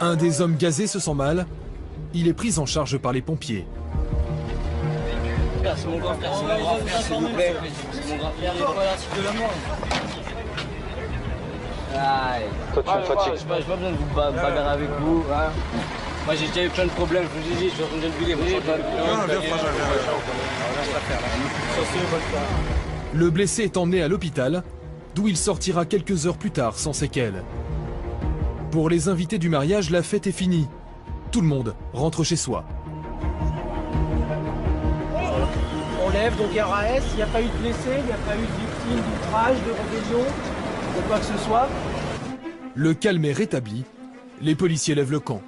Un des hommes gazés se sent mal. Il est pris en charge par les pompiers. C'est mon grand frère, s'il vous plaît. C'est mon grand frère, il est pas là, c'est de la mort. Toi, j'ai pas besoin de vous bagarrer avec vous. Hein. Moi, j'ai déjà eu plein de problèmes, je vous ai dit, je suis en train de le vider. Le blessé est emmené à l'hôpital, d'où il sortira quelques heures plus tard sans séquelles. Pour les invités du mariage, la fête est finie. Tout le monde rentre chez soi. On lève donc RAS, il n'y a pas eu de blessés, il n'y a pas eu de victimes d'outrage, de rébellion, de quoi que ce soit. Le calme est rétabli, les policiers lèvent le camp.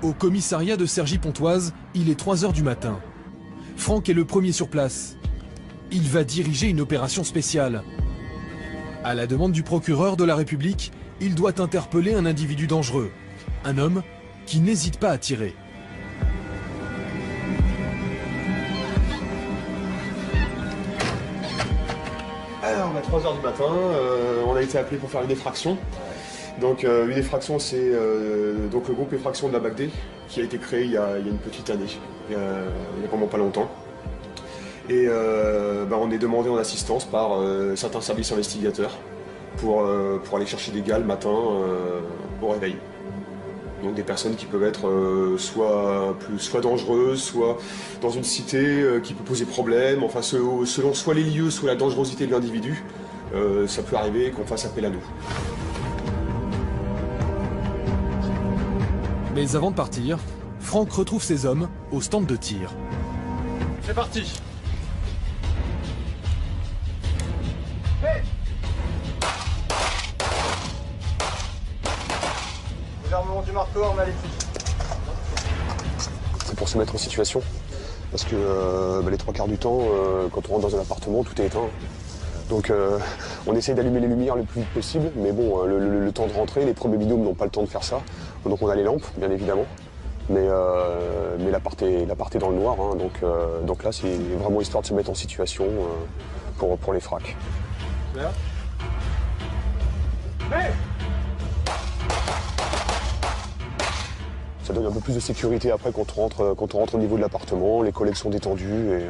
Au commissariat de Cergy-Pontoise, il est 3 h du matin. Franck est le premier sur place. Il va diriger une opération spéciale. À la demande du procureur de la République, il doit interpeller un individu dangereux. Un homme qui n'hésite pas à tirer. Alors, à 3 h du matin, on a été appelé pour faire une effraction. Donc une effraction, c'est donc le groupe effraction de la BACD qui a été créé il y a une petite année, il y a vraiment pas longtemps. Et on est demandé en assistance par certains services investigateurs pour aller chercher des gars le matin au réveil. Donc des personnes qui peuvent être soit dangereuses, soit dans une cité qui peut poser problème, enfin selon soit les lieux, soit la dangerosité de l'individu, ça peut arriver qu'on fasse appel à nous. Mais avant de partir, Franck retrouve ses hommes au stand de tir. C'est parti. Hey, gouvernement du marteau, on a les flics. C'est pour se mettre en situation, parce que les 3/4 du temps, quand on rentre dans un appartement, tout est éteint. Donc on essaye d'allumer les lumières le plus vite possible, mais bon, le temps de rentrer, les premiers binômes n'ont pas le temps de faire ça. Donc on a les lampes, bien évidemment, mais l'appart est dans le noir, hein, donc là c'est vraiment histoire de se mettre en situation pour les fracs. Ça donne un peu plus de sécurité après quand on rentre au niveau de l'appartement, les collègues sont détendus et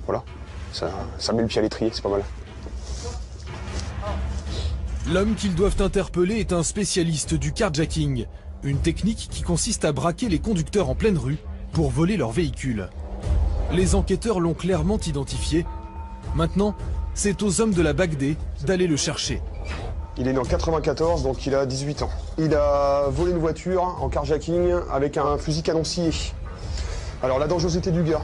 voilà, ça met le pied à l'étrier, c'est pas mal. L'homme qu'ils doivent interpeller est un spécialiste du carjacking, une technique qui consiste à braquer les conducteurs en pleine rue pour voler leur véhicule. Les enquêteurs l'ont clairement identifié. Maintenant, c'est aux hommes de la BACD d'aller le chercher. Il est né en 94, donc il a 18 ans. Il a volé une voiture en carjacking avec un fusil canon scié. Alors la dangerosité du gars,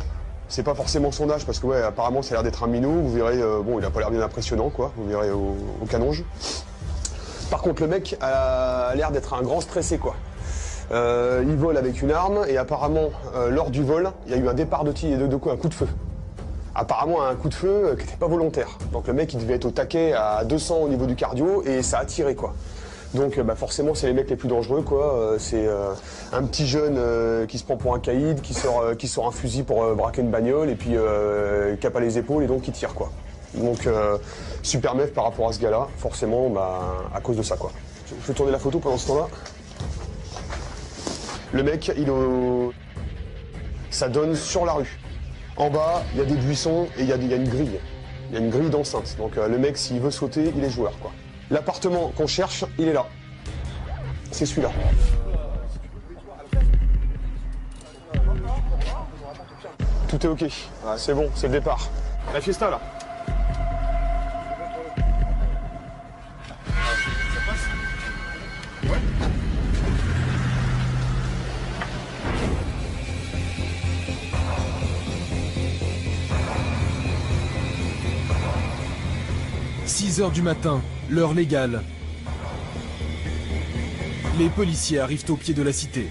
c'est pas forcément son âge, parce que ouais, apparemment ça a l'air d'être un minot, vous verrez, bon il a pas l'air bien impressionnant quoi, vous verrez au canonge. Par contre le mec a l'air d'être un grand stressé quoi. Il vole avec une arme et apparemment lors du vol, il y a eu un départ un coup de feu. Apparemment un coup de feu qui n'était pas volontaire. Donc le mec il devait être au taquet à 200 au niveau du cardio et ça a tiré quoi. Donc forcément c'est les mecs les plus dangereux quoi. C'est un petit jeune qui se prend pour un caïd, qui sort un fusil pour braquer une bagnole et puis qui a pas les épaules et donc qui tire quoi. Donc super meuf par rapport à ce gars-là, forcément à cause de ça quoi. Je vais tourner la photo pendant ce temps-là. Le mec ça donne sur la rue. En bas, il y a des buissons et il y a une grille. Il y a une grille d'enceinte. Donc le mec, s'il veut sauter, il est joueur, quoi. L'appartement qu'on cherche, il est là. C'est celui-là. Tout est OK. C'est bon, c'est le départ. La fiesta, là. Ouais. 6 h du matin, l'heure légale. Les policiers arrivent au pied de la cité.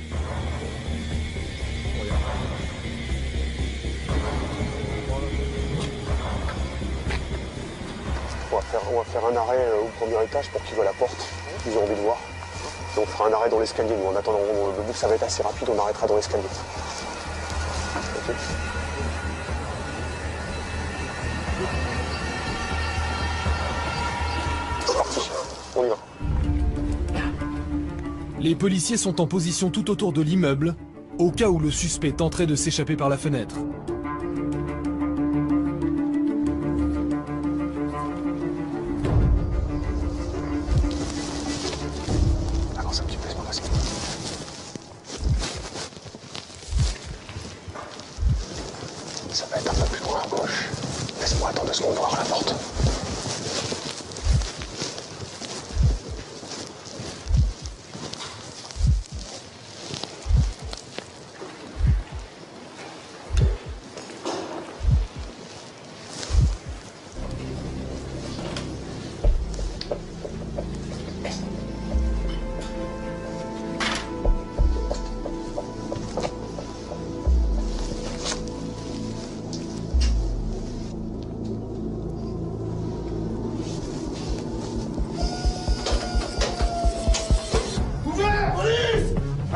faire un arrêt au premier étage pour qu'ils voient la porte. Ils ont envie de voir. Et on fera un arrêt dans l'escalier. Nous, en attendant, vu que ça va être assez rapide, on arrêtera dans l'escalier. Ok. C'est parti. On y va. Les policiers sont en position tout autour de l'immeuble, au cas où le suspect tenterait de s'échapper par la fenêtre. Avance un petit peu, c'est pas facile. Ça va être un peu plus loin à gauche. Laisse-moi attendre 2 secondes voir la porte.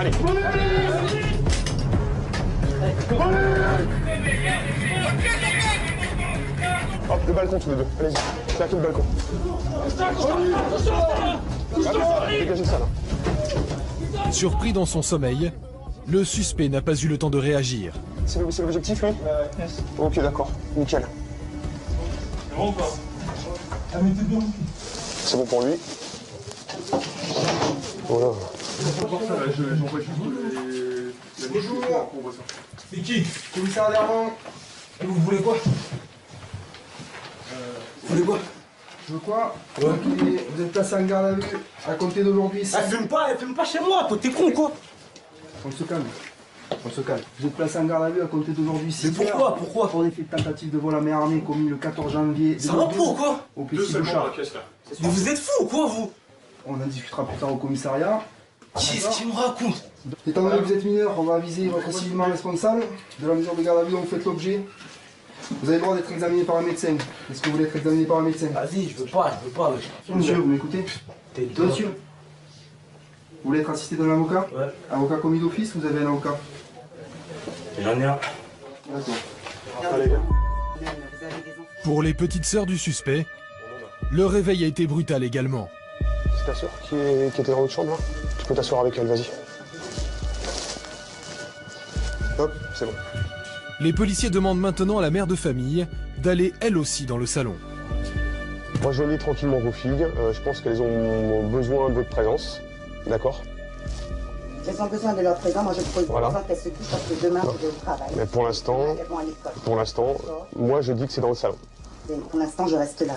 Allez. Hop, le balcon tous les deux. Allez-y, claquez le balcon. Dégagez ça là. Surpris dans son sommeil, le suspect n'a pas eu le temps de réagir. C'est l'objectif, lui Ok, d'accord. Nickel. C'est bon ou pas? Ah mais t'es bien. C'est bon pour lui. Voilà. J'envoie juste la bonjour. C'est qui? Commissaire Dermont. Vous voulez quoi? Vous voulez quoi? Je veux quoi? Ouais. Vous êtes placé en garde à vue à compter d'aujourd'hui. Elle fume pas chez moi, toi, t'es con quoi? On se calme. On se calme. Vous êtes placé en garde à vue à compter d'aujourd'hui. Mais pourquoi? Pourquoi? Pour des faits de tentative de vol à main armée commis le 14 janvier. Ça va pas ou quoi? Au Plessis de Char. Mais vous êtes fous ou quoi vous? On en discutera plus tard au commissariat. Qu'est-ce qu'il me raconte? Étant donné que vous êtes mineur, on va aviser votre civilement responsable de la mesure de garde à vue dont vous faites l'objet. Vous avez le droit d'être examiné par un médecin. Est-ce que vous voulez être examiné par un médecin? Vas-y, je veux pas. Monsieur, vous m'écoutez? Monsieur, vous voulez être assisté d'un avocat? Ouais. Avocat commis d'office, vous avez un avocat? J'en ai un. D'accord. Allez. Pour les petites sœurs du suspect, le réveil a été brutal également. C'est ta sœur qui était dans l'autre chambre, là? Tu peux t'asseoir avec elle, vas-y. Hop, c'est bon. Les policiers demandent maintenant à la mère de famille d'aller elle aussi dans le salon. Rejoignez tranquillement vos filles. Je pense qu'elles ont besoin de votre présence. D'accord? Elles ont besoin de leur présence. Moi, je propose Voilà. qu'elles se couchent parce que demain, je vais au travail. Mais pour l'instant, moi je dis que c'est dans le salon. Et pour l'instant, je reste là.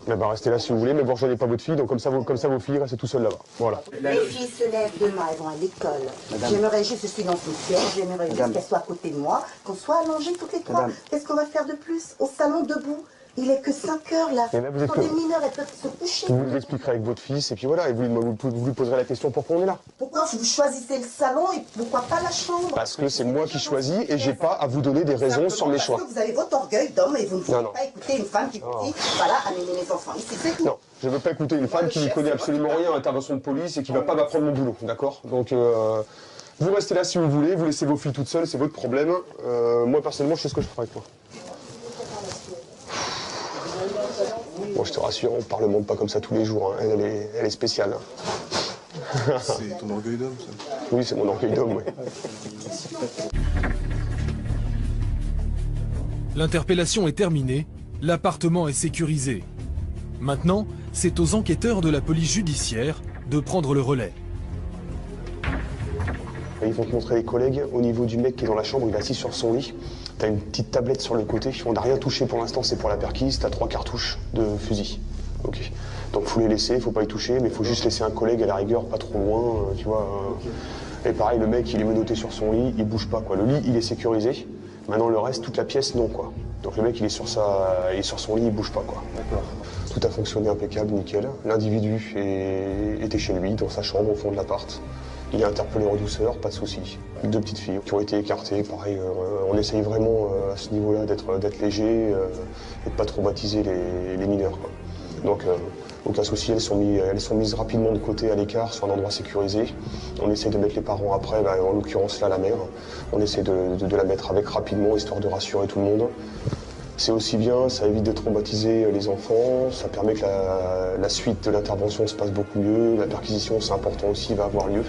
Mais bah restez là si vous voulez, mais vous rejoignez pas votre fille, donc comme ça vos filles restent tout seules là-bas. Voilà. Les filles se lèvent demain, elles vont à l'école. J'aimerais juste, je suis dans une siège, j'aimerais juste qu'elles soient à côté de moi, qu'on soit allongées toutes les trois. Qu'est-ce qu'on va faire de plus? Au salon debout. Il est que 5 heures là. Et là, vous êtes Quand les mineurs, elles peuvent se coucher. Vous vous expliquerez avec votre fils, et puis voilà, et vous lui poserez la question pourquoi on est là. Pourquoi vous choisissez le salon et pourquoi pas la chambre? Parce que c'est moi qui choisis et j'ai pas à vous donner des raisons sur mes choix. Parce que vous avez votre orgueil d'homme et vous ne voulez pas écouter une femme qui vous dit voilà, amenez mes enfants ici, c'est tout. Non, je ne veux pas écouter une femme qui ne connaît absolument rien à l'intervention de police et qui va pas m'apprendre mon boulot, d'accord? Donc vous restez là si vous voulez, vous laissez vos filles toutes seules, c'est votre problème. Moi personnellement, je sais ce que je ferai avec toi. Bon, je te rassure, on parlemente pas comme ça tous les jours, hein. Elle est spéciale. Hein. C'est ton orgueil d'homme, ça? Oui, c'est mon orgueil d'homme, oui. L'interpellation est terminée, l'appartement est sécurisé. Maintenant, c'est aux enquêteurs de la police judiciaire de prendre le relais. Ils vont te montrer les collègues. Au niveau du mec qui est dans la chambre, il est assis sur son lit. T'as une petite tablette sur le côté. On n'a rien touché pour l'instant, c'est pour la perquise. T'as 3 cartouches de fusil. Ok. Donc faut les laisser, faut pas y toucher, mais faut juste laisser un collègue à la rigueur, pas trop loin, tu vois. Et pareil, le mec, il est menotté sur son lit, il bouge pas, quoi. Le lit, il est sécurisé. Maintenant, le reste, toute la pièce, non, quoi. Donc le mec, il est sur son lit, il bouge pas, quoi. D'accord. Tout a fonctionné impeccable, nickel. L'individu était chez lui, dans sa chambre, au fond de l'appart. Il est interpellé en douceur, pas de souci. 2 petites filles qui ont été écartées, pareil, on essaye vraiment à ce niveau-là d'être léger et de pas traumatiser les mineurs, quoi. Donc Donc là aussi, elles sont mises rapidement de côté à l'écart sur un endroit sécurisé. On essaie de mettre les parents après, en l'occurrence là la mère. On essaie de la mettre avec rapidement, histoire de rassurer tout le monde. C'est aussi bien, ça évite de traumatiser les enfants, ça permet que la suite de l'intervention se passe beaucoup mieux. La perquisition, c'est important aussi, va avoir lieu.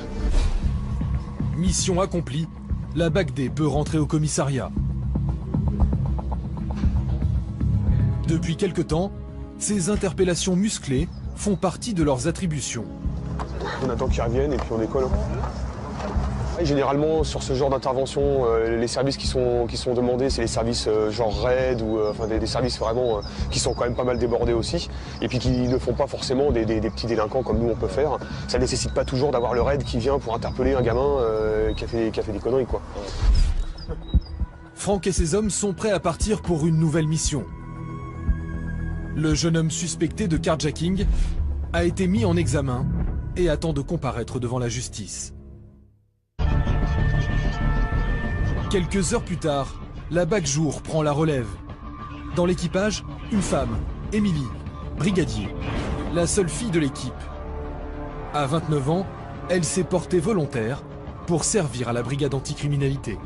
Mission accomplie, la BAC-D peut rentrer au commissariat. Depuis quelque temps, ces interpellations musclées font partie de leurs attributions. On attend qu'ils reviennent et puis on décolle. Et généralement, sur ce genre d'intervention, les services qui sont demandés, c'est les services genre RAID ou des services vraiment qui sont quand même pas mal débordés aussi. Et puis qui ne font pas forcément des petits délinquants comme nous on peut faire. Ça ne nécessite pas toujours d'avoir le RAID qui vient pour interpeller un gamin qui a fait des conneries, quoi. Franck et ses hommes sont prêts à partir pour une nouvelle mission. Le jeune homme suspecté de carjacking a été mis en examen et attend de comparaître devant la justice. Quelques heures plus tard, la BAC Jour prend la relève. Dans l'équipage, une femme, Émilie, brigadier, la seule fille de l'équipe. À 29 ans, elle s'est portée volontaire pour servir à la brigade anticriminalité.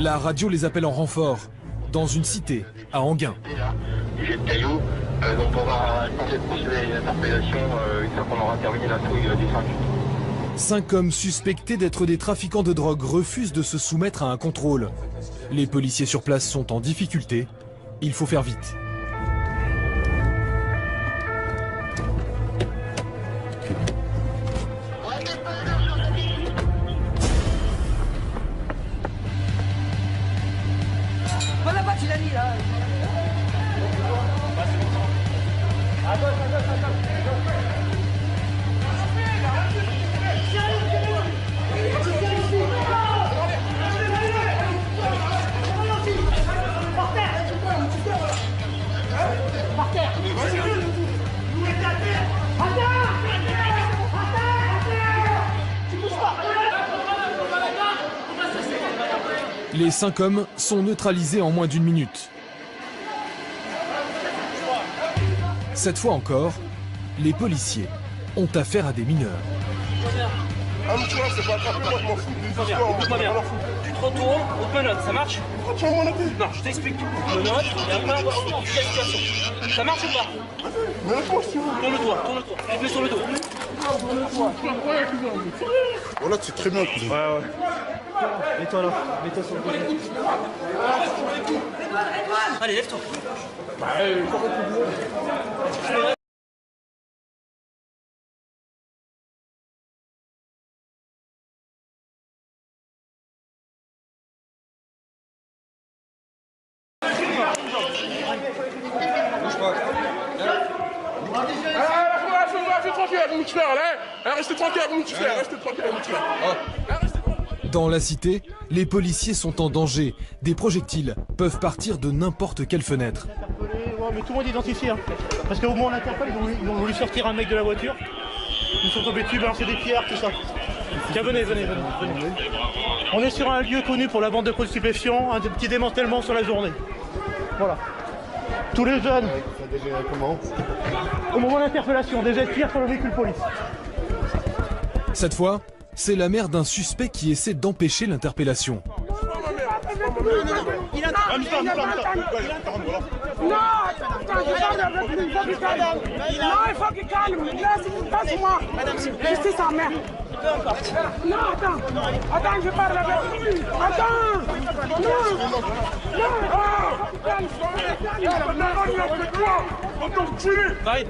La radio les appelle en renfort, dans une cité, à Enghien. J'ai le caillou, donc on va tenter de poursuivre une interpellation une fois qu'on aura terminé la fouille des 5. 5 hommes suspectés d'être des trafiquants de drogue refusent de se soumettre à un contrôle. Les policiers sur place sont en difficulté. Il faut faire vite. Voilà, bah, tu l'as mis là. Les 5 hommes sont neutralisés en moins d'une minute. Cette fois encore, les policiers ont affaire à des mineurs. Amuse-toi, c'est pas grave, moi je m'en fous. Écoute-moi bien. Tu te retournes, on te menotte, ça marche? Tu vas me menotter? Non, je t'explique. Tu te menottes, et après on va voir la situation. Ça marche ou pas? Menotte-moi, si tu veux. Tourne-toi. Tu te mets sur le dos. Voilà, c'est très bien. Ouais. Mets-toi là, mets-toi sur le côté. Allez, lève-toi. Restez tranquille, Dans la cité, les policiers sont en danger. Des projectiles peuvent partir de n'importe quelle fenêtre. Ouais, mais tout le monde est identifié. Hein. Parce qu'au moins on interpelle, ils ont voulu sortir un mec de la voiture. Ils sont tombés dessus, balancer des pierres, tout ça. Tiens, venez. On est sur un lieu connu pour la vente de produits stupéfiants, un petit démantèlement sur la journée. Voilà. Tous les jeunes. Comment ? Au moment de l'interpellation, des tirs sur le véhicule police. Cette fois, c'est la mère d'un suspect qui essaie d'empêcher l'interpellation. Il a Non, il faut qu'il calme. Passe-moi. Je suis sa mère. Non, attends, je parle avec lui. Attends.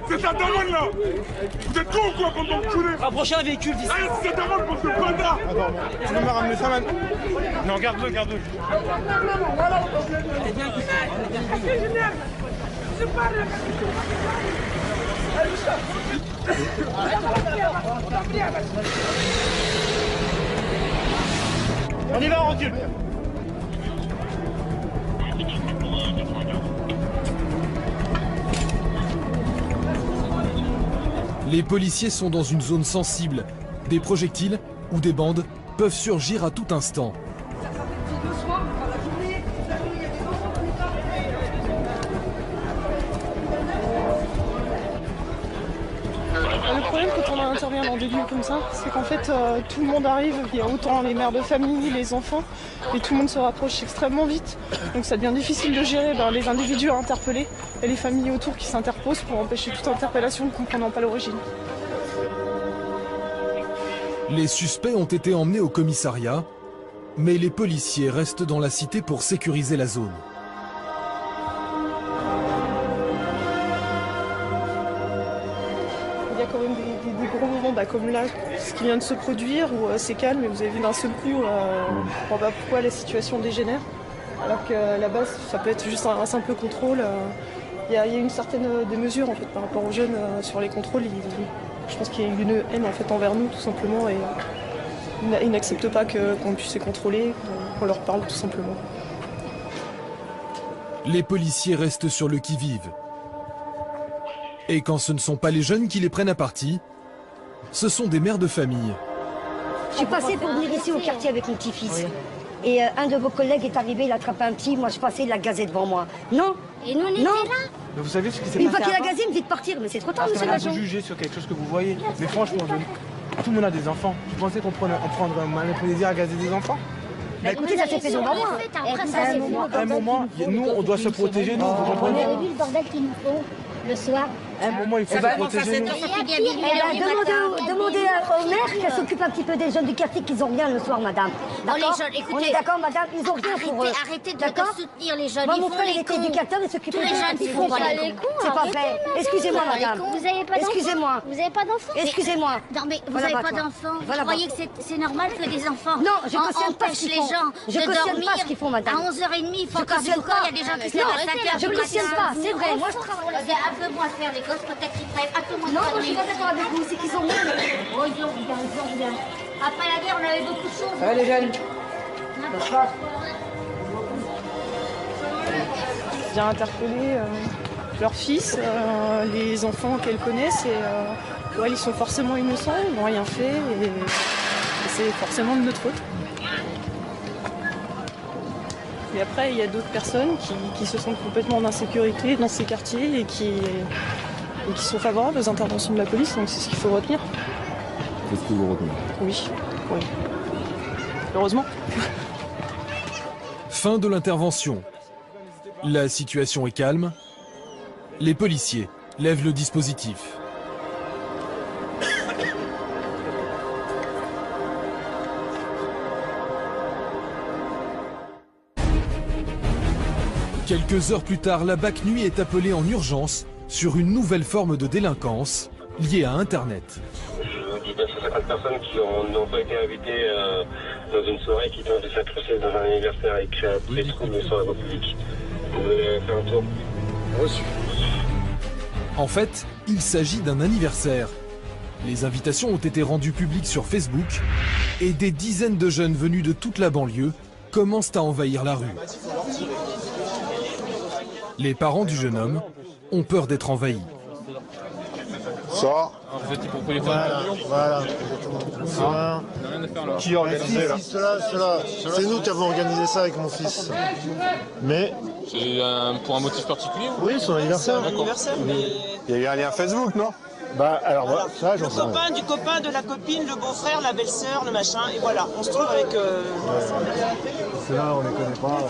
C'est ta daronne là. Vous êtes con ou quoi quand on culé? Rapprochez un véhicule d'ici. C'est ta daronne pour ce bâtard. Attends, tu m'as ramené ça, man. Non, garde-le. Voilà. Je parle. On y va, on recule. Les policiers sont dans une zone sensible. Des projectiles ou des bandes peuvent surgir à tout instant. problème quand on intervient dans des lieux comme ça, c'est qu'en fait tout le monde arrive, il y a autant les mères de famille, les enfants, et tout le monde se rapproche extrêmement vite. Donc ça devient difficile de gérer les individus à interpeller et les familles autour qui s'interposent pour empêcher toute interpellation ne comprenant pas l'origine. Les suspects ont été emmenés au commissariat, mais les policiers restent dans la cité pour sécuriser la zone. Il y a quand même des gros moments comme là, ce qui vient de se produire, où c'est calme et vous avez vu d'un seul coup, on ne comprend pas pourquoi la situation dégénère, alors qu'à la base ça peut être juste un simple contrôle. Il y a une certaine démesure en fait, par rapport aux jeunes sur les contrôles. Je pense qu'il y a une haine en fait, envers nous tout simplement et ils n'acceptent pas qu'on puisse les contrôler, qu'on leur parle tout simplement. Les policiers restent sur le qui-vive. Et quand ce ne sont pas les jeunes qui les prennent à partie, ce sont des mères de famille. Je suis passée pour venir ici au quartier avec mon petit-fils. Et un de vos collègues est arrivé, il a attrapé un petit, moi je passais, il a gazé devant moi. Non. Et nous on était là. Mais vous savez ce qui s'est passé? Une fois qu'il a gazé, il me dit de partir, mais c'est trop tard, monsieur l'agent. Vous jugez sur quelque chose que vous voyez. Mais franchement, tout le monde a des enfants. Vous pensez qu'on prendrait un malin plaisir à gazer des enfants? Bah écoutez, ça s'est fait devant moi. À un moment, nous, on doit se protéger, nous, vous comprenez? Vous avez vu le bordel qu'il nous faut le soir? À un moment, il faut se protéger, nous. Demandez aux mères qu'elles s'occupent un petit peu des jeunes du quartier qu'ils ont rien le soir, madame. D'accord? On est d'accord, madame? Ils ont rien pour eux. Arrêtez de soutenir les jeunes. Moi, mon frère, il était éducateur, il s'occupait des jeunes. Ils font pas les cons. C'est pas vrai. Excusez-moi, madame. Vous n'avez pas d'enfants? Excusez-moi. Vous n'avez pas d'enfants? Excusez-moi. Non, mais vous n'avez pas d'enfants. Vous croyez que c'est normal que des enfants empêchent les gens de dormir pas ce qu'ils font, madame. À 11h30, il faut quand même pas. Il y a des gens qui se lèvent à 5h. Je cautionne pas, c'est vrai. Moi, je travaille. Un peu moins faire les gosses, peut-être qu'ils prennent un peu moins de non, je suis pas d'accord avec vous, c'est qu'ils ont rien. Oh, ils ont bien. Après la guerre, on avait beaucoup de choses. Ça va, les jeunes? Bien interpeller leur fils, les enfants qu'elles connaissent, et ils sont forcément innocents, ils n'ont rien fait, et c'est forcément de notre faute. Et après, il y a d'autres personnes qui se sentent complètement en insécurité dans ces quartiers et qui sont favorables aux interventions de la police, donc c'est ce qu'il faut retenir. C'est ce qu'il faut retenir. Oui. Heureusement. Fin de l'intervention. La situation est calme. Les policiers lèvent le dispositif. Quelques heures plus tard, la BAC Nuit est appelée en urgence sur une nouvelle forme de délinquance liée à Internet. Je dis bien 150 personnes qui n'ont pas été invitées dans une soirée qui tente de s'incruster dans un anniversaire et créer un très trouble sur la voie publique. Vous voulez faire un tour? Reçu. En fait, il s'agit d'un anniversaire. Les invitations ont été rendues publiques sur Facebook et des dizaines de jeunes venus de toute la banlieue commencent à envahir la rue. Les parents du jeune homme ont peur d'être envahis. Ça. Voilà. Qui a organisé là? C'est nous qui avons organisé ça avec mon fils. Mais. C'est pour un motif particulier? Oui, son anniversaire. Il y a eu un lien Facebook, non? Bah alors voilà, ça j'en sais rien. Du copain, de la copine, le beau-frère, la belle-sœur, le machin, et voilà, on se trouve avec... C'est là, on ne les connaît pas.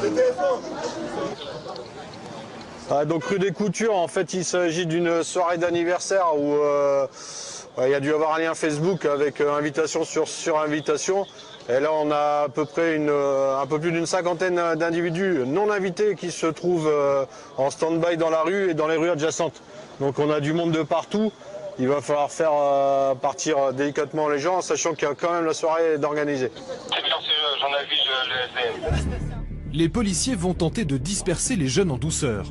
Donc rue des Coutures, en fait il s'agit d'une soirée d'anniversaire où il y a dû y avoir un lien Facebook avec invitation sur invitation. Et là on a à peu près un peu plus d'une cinquantaine d'individus non invités qui se trouvent en stand-by dans la rue et dans les rues adjacentes. Donc on a du monde de partout. Il va falloir faire partir délicatement les gens, sachant qu'il y a quand même la soirée d'organiser. Très bien, j'en avise le SDM. Les policiers vont tenter de disperser les jeunes en douceur.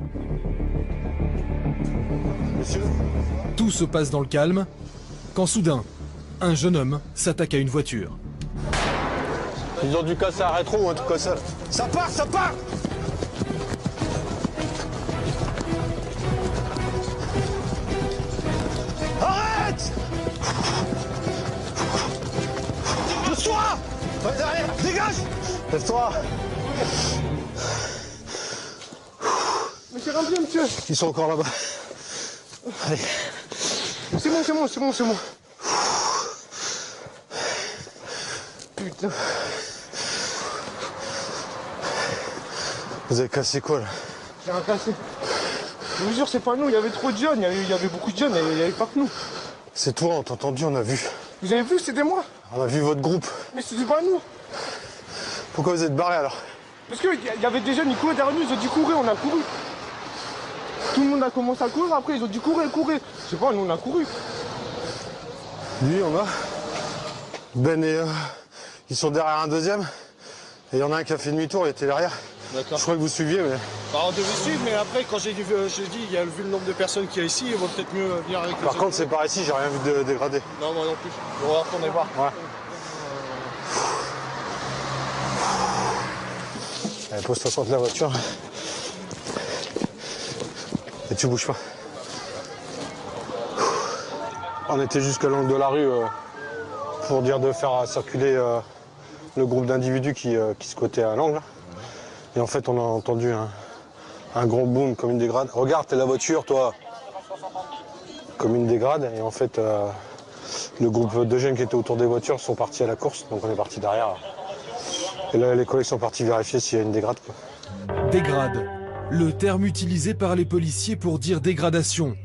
Tout se passe dans le calme, quand soudain, un jeune homme s'attaque à une voiture. Ils ont dû casser un rétro ou un truc comme ça. Ça part! Arrête! Pousse-toi! Va derrière! Dégage! Lève-toi! Monsieur Rambier, monsieur! Ils sont encore là-bas. Allez. C'est bon. putain. Vous avez cassé quoi là? J'ai rien cassé. Je vous jure, c'est pas nous, il y avait trop de jeunes, il y avait beaucoup de jeunes, et il n'y avait pas que nous. C'est toi, on t'a entendu, on a vu. Vous avez vu, c'était moi. On a vu votre groupe. Mais c'était pas nous. Pourquoi vous êtes barrés alors? Parce qu'il y avait des jeunes, ils couraient derrière nous, ils ont dit courir, on a couru. Tout le monde a commencé à courir, après ils ont dit courir. Je sais pas, nous on a couru. Lui, on a. Ben et ils sont derrière un deuxième. Et il y en a un qui a fait demi-tour, il était derrière. D'accord. Je crois que vous suiviez, mais... Bah, on devait suivre, mais après, quand j'ai dit, il y a vu le nombre de personnes qu'il y a ici, il vaut peut-être mieux venir avec Par contre, c'est par ici, j'ai rien vu de dégradé. Non, moi non plus. On va retourner voir. Ouais. Allez, pose-toi contre la voiture. Et tu bouges pas. On était jusqu'à l'angle de la rue pour dire de faire circuler le groupe d'individus qui squattaient à l'angle. Et en fait, on a entendu un gros boom comme une dégrade. Regarde, t'es la voiture, toi. Comme une dégrade. Et en fait, le groupe de jeunes qui étaient autour des voitures sont partis à la course. Donc on est parti derrière. Et là, les collègues sont partis vérifier s'il y a une dégrade, quoi. Dégrade, le terme utilisé par les policiers pour dire dégradation.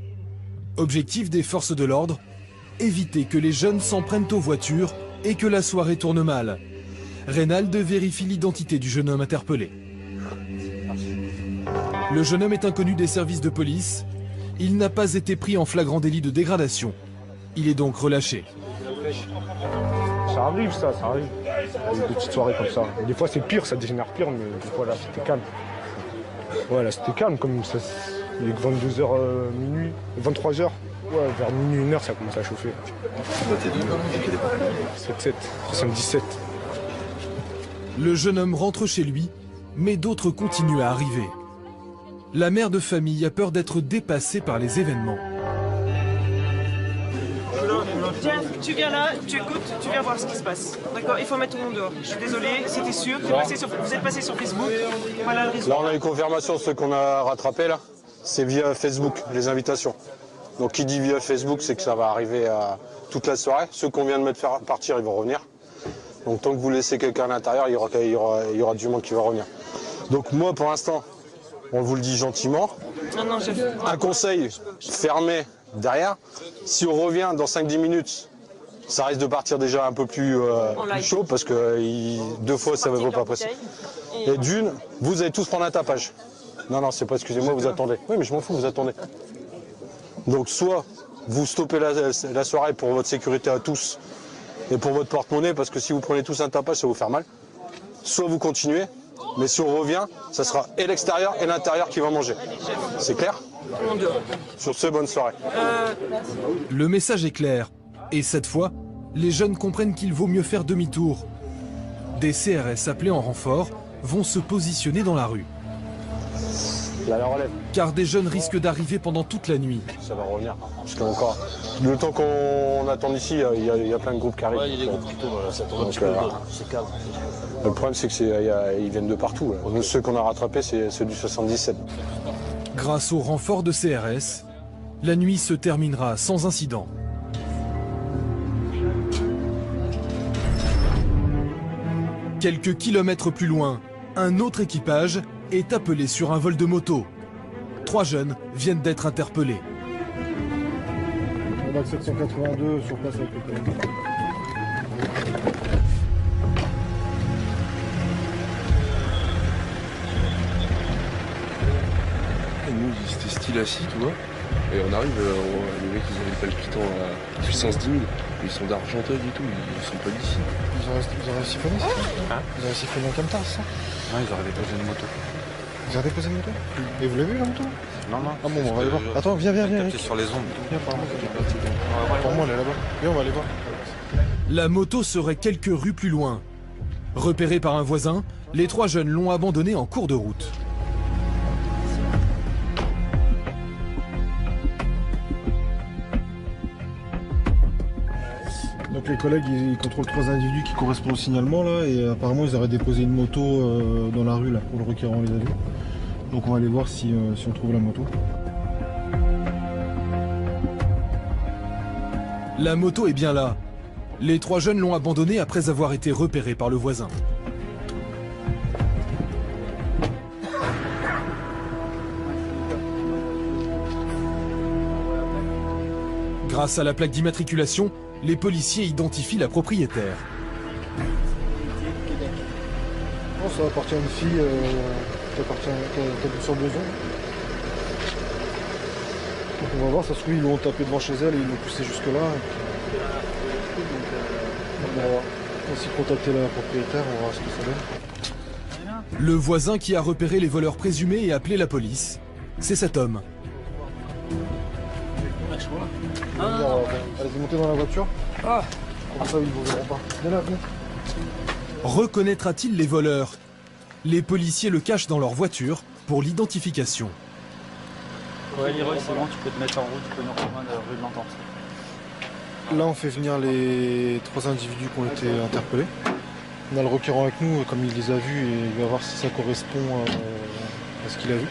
Objectif des forces de l'ordre, éviter que les jeunes s'en prennent aux voitures et que la soirée tourne mal. Reynald vérifie l'identité du jeune homme interpellé. Le jeune homme est inconnu des services de police. Il n'a pas été pris en flagrant délit de dégradation. Il est donc relâché. Ça arrive, ça arrive. Il y a des petites soirées comme ça. Des fois c'est pire, ça dégénère pire, mais des fois là c'était calme. Ouais, là c'était calme, comme ça. Il est 22h minuit, 23h. Ouais, vers minuit, 1h, ça commence à chauffer. T'es d'où là? 77, 77. Le jeune homme rentre chez lui, mais d'autres continuent à arriver. La mère de famille a peur d'être dépassée par les événements. Tiens, tu viens là, tu écoutes, tu viens voir ce qui se passe. D'accord, il faut mettre tout le monde dehors. Je suis désolé, c'était sûr. Vous êtes passé sur Facebook. Voilà le résultat. Là, on a eu confirmation, ceux qu'on a rattrapés là, c'est via Facebook, les invitations. Donc qui dit via Facebook, c'est que ça va arriver à toute la soirée. Ceux qu'on vient de mettre faire partir, ils vont revenir. Donc tant que vous laissez quelqu'un à l'intérieur, il y aura du monde qui va revenir. Donc moi, pour l'instant, on vous le dit gentiment. Non, un conseil, fermé derrière. Si on revient dans 5-10 minutes, ça risque de partir déjà un peu plus chaud parce que 2 fois, ça ne vaut pas possible. Et d'une, vous allez tous prendre un tapage. Non, c'est pas, excusez-moi, vous attendez. Oui, mais je m'en fous, vous attendez. Donc soit vous stoppez la soirée pour votre sécurité à tous et pour votre porte-monnaie, parce que si vous prenez tous un tapage, ça va vous faire mal. Soit vous continuez, mais si on revient, ça sera et l'extérieur et l'intérieur qui va manger. C'est clair? Sur ce, bonne soirée. Le message est clair. Et cette fois, les jeunes comprennent qu'il vaut mieux faire demi-tour. Des CRS appelés en renfort vont se positionner dans la rue. Là, la relève. Car des jeunes risquent d'arriver pendant toute la nuit. Ça va revenir. Parce qu'encore, le temps qu'on attend ici, il y a plein de groupes qui arrivent. Ouais, il y a des groupes qui tournent, ça tourne un petit peu, c'est calme. Le problème, c'est qu'ils viennent de partout. Nous, ceux qu'on a rattrapés, c'est ceux du 77. Grâce au renfort de CRS, la nuit se terminera sans incident. Quelques kilomètres plus loin, un autre équipage est appelé sur un vol de moto. 3 jeunes viennent d'être interpellés. On va 782 sur place avec le collègue. Nous, c'était style assis, tu vois. Et on arrive, les mecs, ils ont des palpitants à puissance 10 000. Ils sont d'Argenteuil et tout, ils sont pas d'ici. Ils auraient siphonné, c'est ça? Ils auraient siphonné en camtar, c'est ça? Non, ils auraient déposé une moto. Ils auraient déposé une moto? Et vous l'avez vu la moto? Non. Ah bon, on va aller voir. Attends, viens. Capté sur les ondes. Viens, par moi, pour moi, elle est là-bas. Viens, on va aller voir. La moto serait quelques rues plus loin. Repérés par un voisin, les 3 jeunes l'ont abandonnée en cours de route. Donc les collègues, ils contrôlent 3 individus qui correspondent au signalement là, et apparemment ils auraient déposé une moto dans la rue là, pour le requérant, on les a vus. Donc on va aller voir si on trouve la moto. La moto est bien là. Les 3 jeunes l'ont abandonné après avoir été repérés par le voisin. Grâce à la plaque d'immatriculation, les policiers identifient la propriétaire. Non, ça appartient à une fille qui habite sur Beson. Donc on va voir, ça se trouve ils l'ont tapé devant chez elle et ils l'ont poussé jusque là. On va aussi contacter la propriétaire, on va voir ce que ça donne. Le voisin qui a repéré les voleurs présumés et appelé la police, c'est cet homme. Allez-y, montez dans la voiture. Comme ça, ils vous verront pas. Viens là, viens. Reconnaîtra-t-il les voleurs? Les policiers le cachent dans leur voiture pour l'identification. Ouais, Leroy, c'est bon, tu peux te mettre en route, tu peux nous rejoindre rue de l'Entente. Là, on fait venir les 3 individus qui ont été interpellés. On a le requérant avec nous, comme il les a vus, et il va voir si ça correspond à ce qu'il a vu.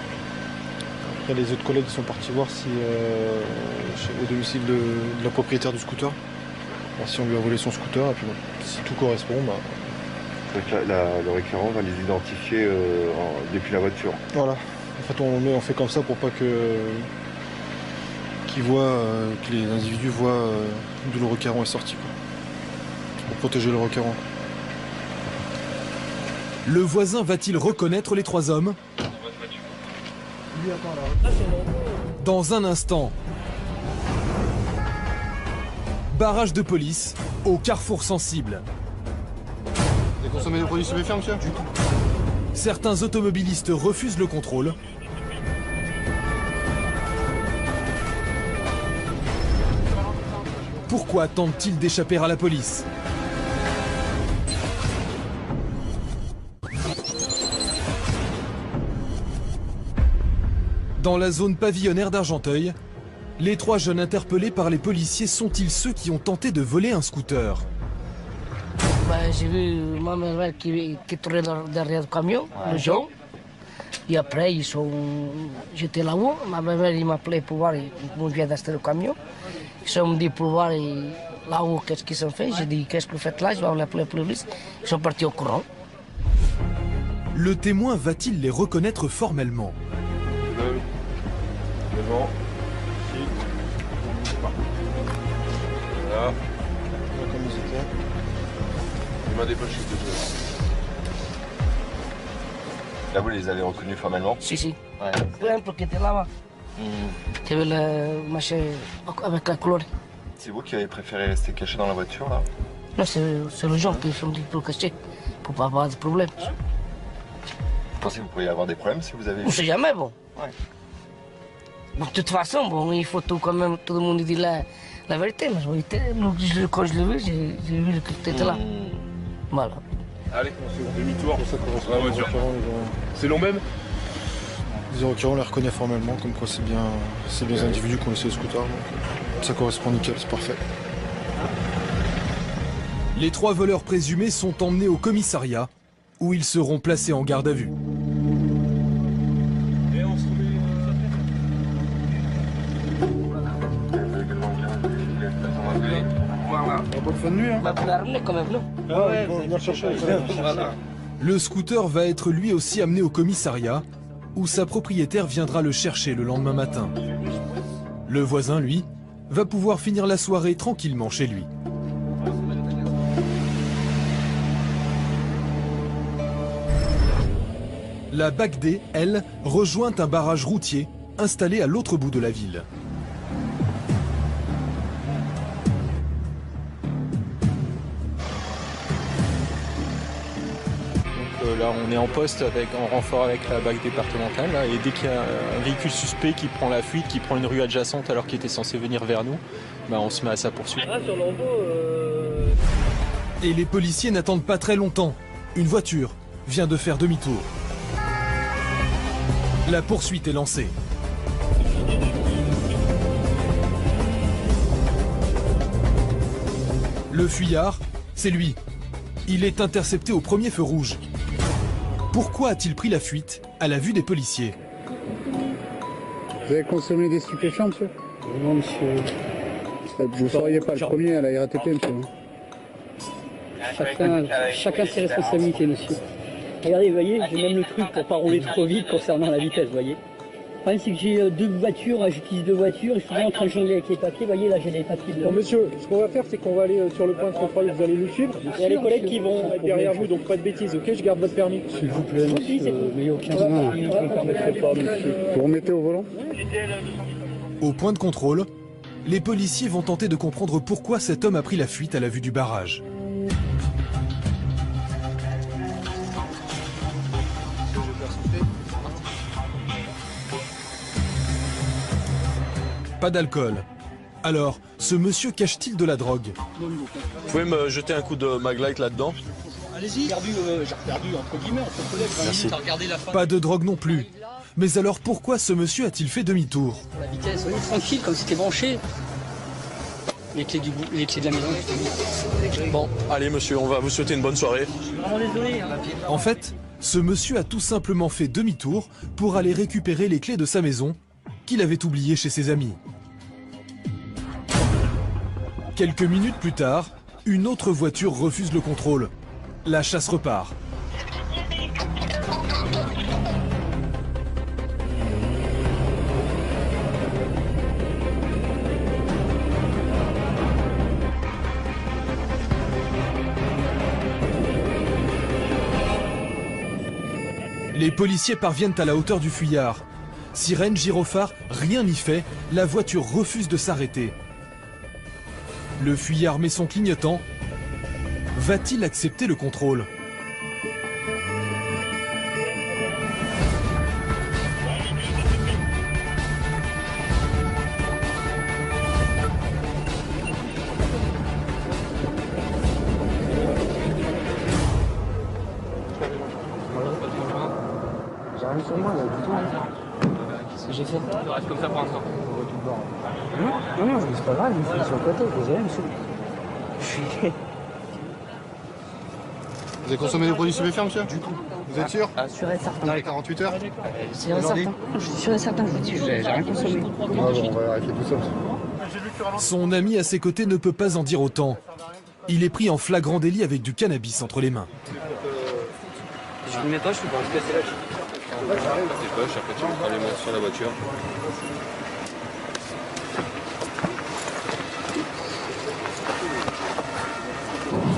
Après, les autres collègues sont partis voir si, au domicile de la propriétaire du scooter, voir si on lui a volé son scooter, et puis bon, si tout correspond, bah... Donc le requérant va les identifier depuis la voiture. Voilà. En fait, on fait comme ça pour pas que les individus voient d'où le requérant est sorti, quoi. Pour protéger le requérant. Le voisin va-t-il reconnaître les 3 hommes? Dans un instant. Barrage de police au carrefour sensible. Vous avez consommé des produits stupéfiants, monsieur? Certains automobilistes refusent le contrôle. Pourquoi tentent-ils d'échapper à la police? Dans la zone pavillonnaire d'Argenteuil, les 3 jeunes interpellés par les policiers sont-ils ceux qui ont tenté de voler un scooter? J'ai vu ma mère qui tournait derrière le camion, le jaune. Et après, j'étais là-haut. Ma mère m'a appelé pour voir, on vient d'acheter le camion. Ils sont dit pour voir là-haut qu'est-ce qu'ils ont fait. J'ai dit qu'est-ce que vous faites là, je vais appeler la police. Ils sont partis au courant. Le témoin va-t-il les reconnaître formellement? Devant. Ici. Voilà. Comme ils étaient. Il m'a dépoché de deux. Là, vous les avez reconnus formellement? Si. Ouais. L'un qui était là-bas. Qui avait le machin avec la couleur. C'est vous qui avez préféré rester caché dans la voiture, là? Non, c'est les gens qui sont dit pour cacher, pour pas avoir de problème. Vous pensez que vous pourriez avoir des problèmes si vous avez... On sait jamais, bon. Ouais. Bon, de toute façon, bon, il faut tout, quand même, tout le monde dit la vérité. Mais quand je l'ai vu, j'ai vu que tu étais là. Voilà. Allez, on fait demi-tour sur la voiture. C'est long même? Les requérants, on les reconnaît formellement, comme quoi c'est bien les individus qui ont laissé le scooter. Donc ça correspond nickel, c'est parfait. Les 3 voleurs présumés sont emmenés au commissariat, où ils seront placés en garde à vue. Bonne fin de nuit, hein. On l'a ramené quand même, non? Ah ouais, on va le chercher. Le scooter va être lui aussi amené au commissariat, où sa propriétaire viendra le chercher le lendemain matin. Le voisin, lui, va pouvoir finir la soirée tranquillement chez lui. La BAC-D, elle, rejoint un barrage routier installé à l'autre bout de la ville. Là, on est en poste en renfort avec la BAC départementale. Là, et dès qu'il y a un véhicule suspect qui prend la fuite, qui prend une rue adjacente alors qu'il était censé venir vers nous, bah, on se met à sa poursuite. Et les policiers n'attendent pas très longtemps. Une voiture vient de faire demi-tour. La poursuite est lancée. Le fuyard, c'est lui. Il est intercepté au premier feu rouge. Pourquoi a-t-il pris la fuite à la vue des policiers? Vous avez consommé des stupéfiants, monsieur? Non, monsieur. Vous ne seriez pas le premier à la RATP, monsieur. chacun ses responsabilités, monsieur. Regardez, vous voyez, j'ai même le truc pour pas rouler trop vite concernant la vitesse, vous voyez. Le problème, c'est que j'ai 2 voitures, j'utilise 2 voitures, et je suis en train de jongler avec les papiers, vous voyez, là j'ai les papiers de... Bon, monsieur, ce qu'on va faire, c'est qu'on va aller sur le point de contrôle, vous allez nous suivre. Il y a les collègues qui vont être derrière vous, donc pas de bêtises, ok? Je garde votre permis. S'il vous plaît, monsieur, mais il n'y a aucun problème. Je ne me permettrai pas, monsieur. Vous remettez au volant? Au point de contrôle, les policiers vont tenter de comprendre pourquoi cet homme a pris la fuite à la vue du barrage. Pas d'alcool. Alors, ce monsieur cache-t-il de la drogue? Vous pouvez me jeter un coup de maglite là-dedans? Allez-y, j'ai perdu entre guillemets, entre collègues, 20 minutes à regarder la fin. Pas de drogue non plus. Mais alors pourquoi ce monsieur a-t-il fait demi-tour? La vitesse, oui, tranquille, comme c'était branché. Les clés de la maison. Bon, allez monsieur, on va vous souhaiter une bonne soirée. Vraiment désolé. En fait, ce monsieur a tout simplement fait demi-tour pour aller récupérer les clés de sa maison qu'il avait oubliées chez ses amis. Quelques minutes plus tard, une autre voiture refuse le contrôle. La chasse repart. Les policiers parviennent à la hauteur du fuyard. Sirène, gyrophare, rien n'y fait, la voiture refuse de s'arrêter. Le fuyard met son clignotant. Va-t-il accepter le contrôle? J'ai rien sur moi là du tout. Qu'est-ce que j'ai fait? Tu restes comme ça pour l'instant. Non, c'est pas grave, il est sur le côté, désolé monsieur. Vous avez consommé des produits stupéfiants, monsieur? Du tout. Vous êtes sûr? Sûr et certain. Dans les 48 heures? Sûr et certain. Je suis sûr et certain, je vous dis, j'ai rien consommé. On va vérifier tout ça. Son ami à ses côtés ne peut pas en dire autant. Il est pris en flagrant délit avec du cannabis entre les mains. Je ne mets pas, je suis pas en casser là. Tes poches, après tu mettras les mains sur la voiture.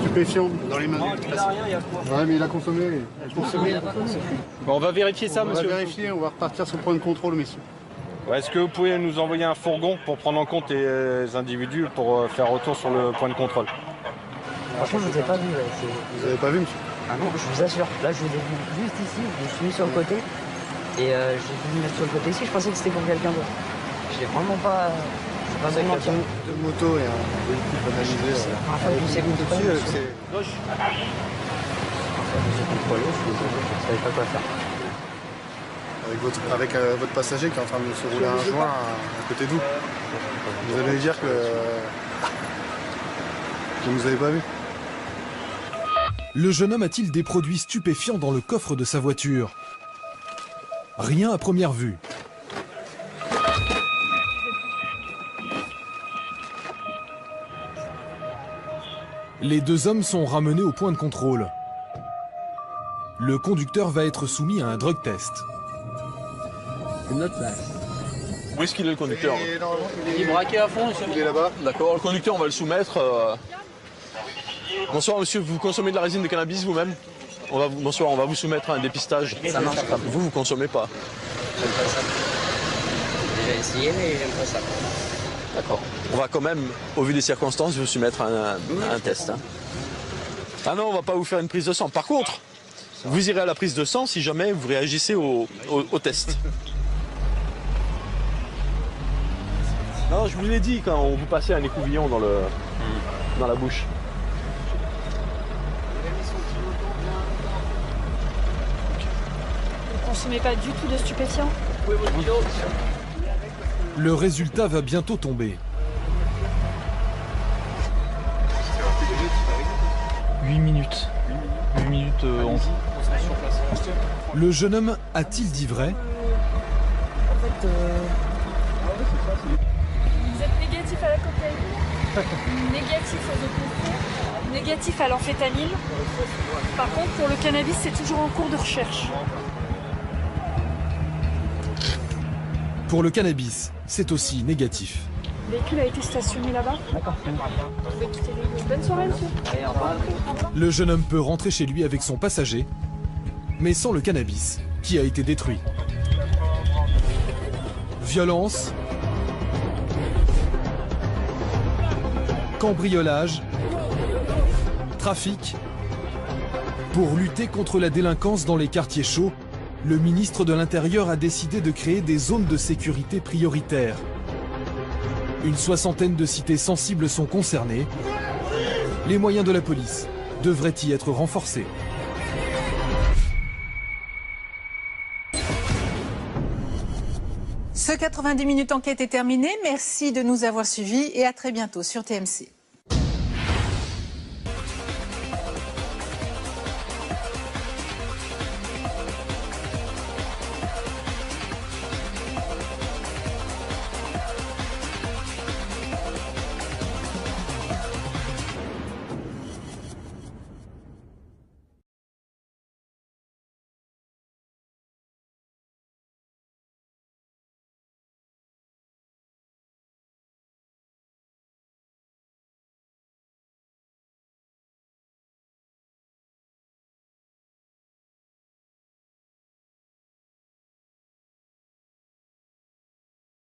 Stupéfiant dans les mains. Ouais, mais il a consommé. Bon, on va vérifier ça, monsieur. On va vérifier, on va repartir sur le point de contrôle, messieurs. Est-ce que vous pouvez nous envoyer un fourgon pour prendre en compte les individus pour faire retour sur le point de contrôle? Franchement, je vous ai pas vu. Vous avez pas vu, monsieur? Ah non, je vous assure. Là, je vous ai vu juste ici, je me suis mis sur le côté. Et j'ai dû me mettre sur le côté ici, je pensais que c'était pour quelqu'un d'autre. Je l'ai vraiment pas... C'est pas vraiment qui... Deux motos et un véhicule banalisé. Enfin, je sais que c'est... Gauche. Enfin, je suis contrôlé, je suis désolé, je ne savais pas quoi faire. Avec votre passager qui est en train de se rouler un joint à côté de vous. Vous allez lui dire que vous ne nous avez pas vu. Le jeune homme a-t-il des produits stupéfiants dans le coffre de sa voiture? Rien à première vue. Les deux hommes sont ramenés au point de contrôle. Le conducteur va être soumis à un drug test. Une note là. Où est-ce qu'il est le conducteur? Il est braqué à fond, il est là-bas. D'accord, le conducteur, on va le soumettre. Bonsoir monsieur, vous consommez de la résine de cannabis vous-même? Bonsoir, on va vous soumettre à un dépistage. Ça marche pas. Vous consommez pas? J'aime pas ça. J'ai essayé, mais j'aime pas ça. D'accord. On va quand même, au vu des circonstances, vous soumettre à un test. Hein. Ah non, on va pas vous faire une prise de sang. Par contre, vous irez à la prise de sang si jamais vous réagissez au test. Non, je vous l'ai dit quand on vous passait un écouvillon dans la bouche. Vous consommez pas du tout de stupéfiants? Le résultat va bientôt tomber. 8 minutes. 8 minutes 11. Le jeune homme a-t-il dit vrai? Vous êtes négatif à la cocaïne? Négatif aux opioïdes, négatif à l'amphétamine. Par contre, pour le cannabis, c'est toujours en cours de recherche. Pour le cannabis, c'est aussi négatif. Le véhicule a été stationné là-bas. D'accord. Vous pouvez quitter les lieux. Bonne soirée, monsieur. Le jeune homme peut rentrer chez lui avec son passager, mais sans le cannabis, qui a été détruit. Violence, cambriolage, trafic. Pour lutter contre la délinquance dans les quartiers chauds, le ministre de l'Intérieur a décidé de créer des zones de sécurité prioritaires. Une 60aine de cités sensibles sont concernées. Les moyens de la police devraient y être renforcés. Ce 90 minutes enquête est terminé. Merci de nous avoir suivis et à très bientôt sur TMC.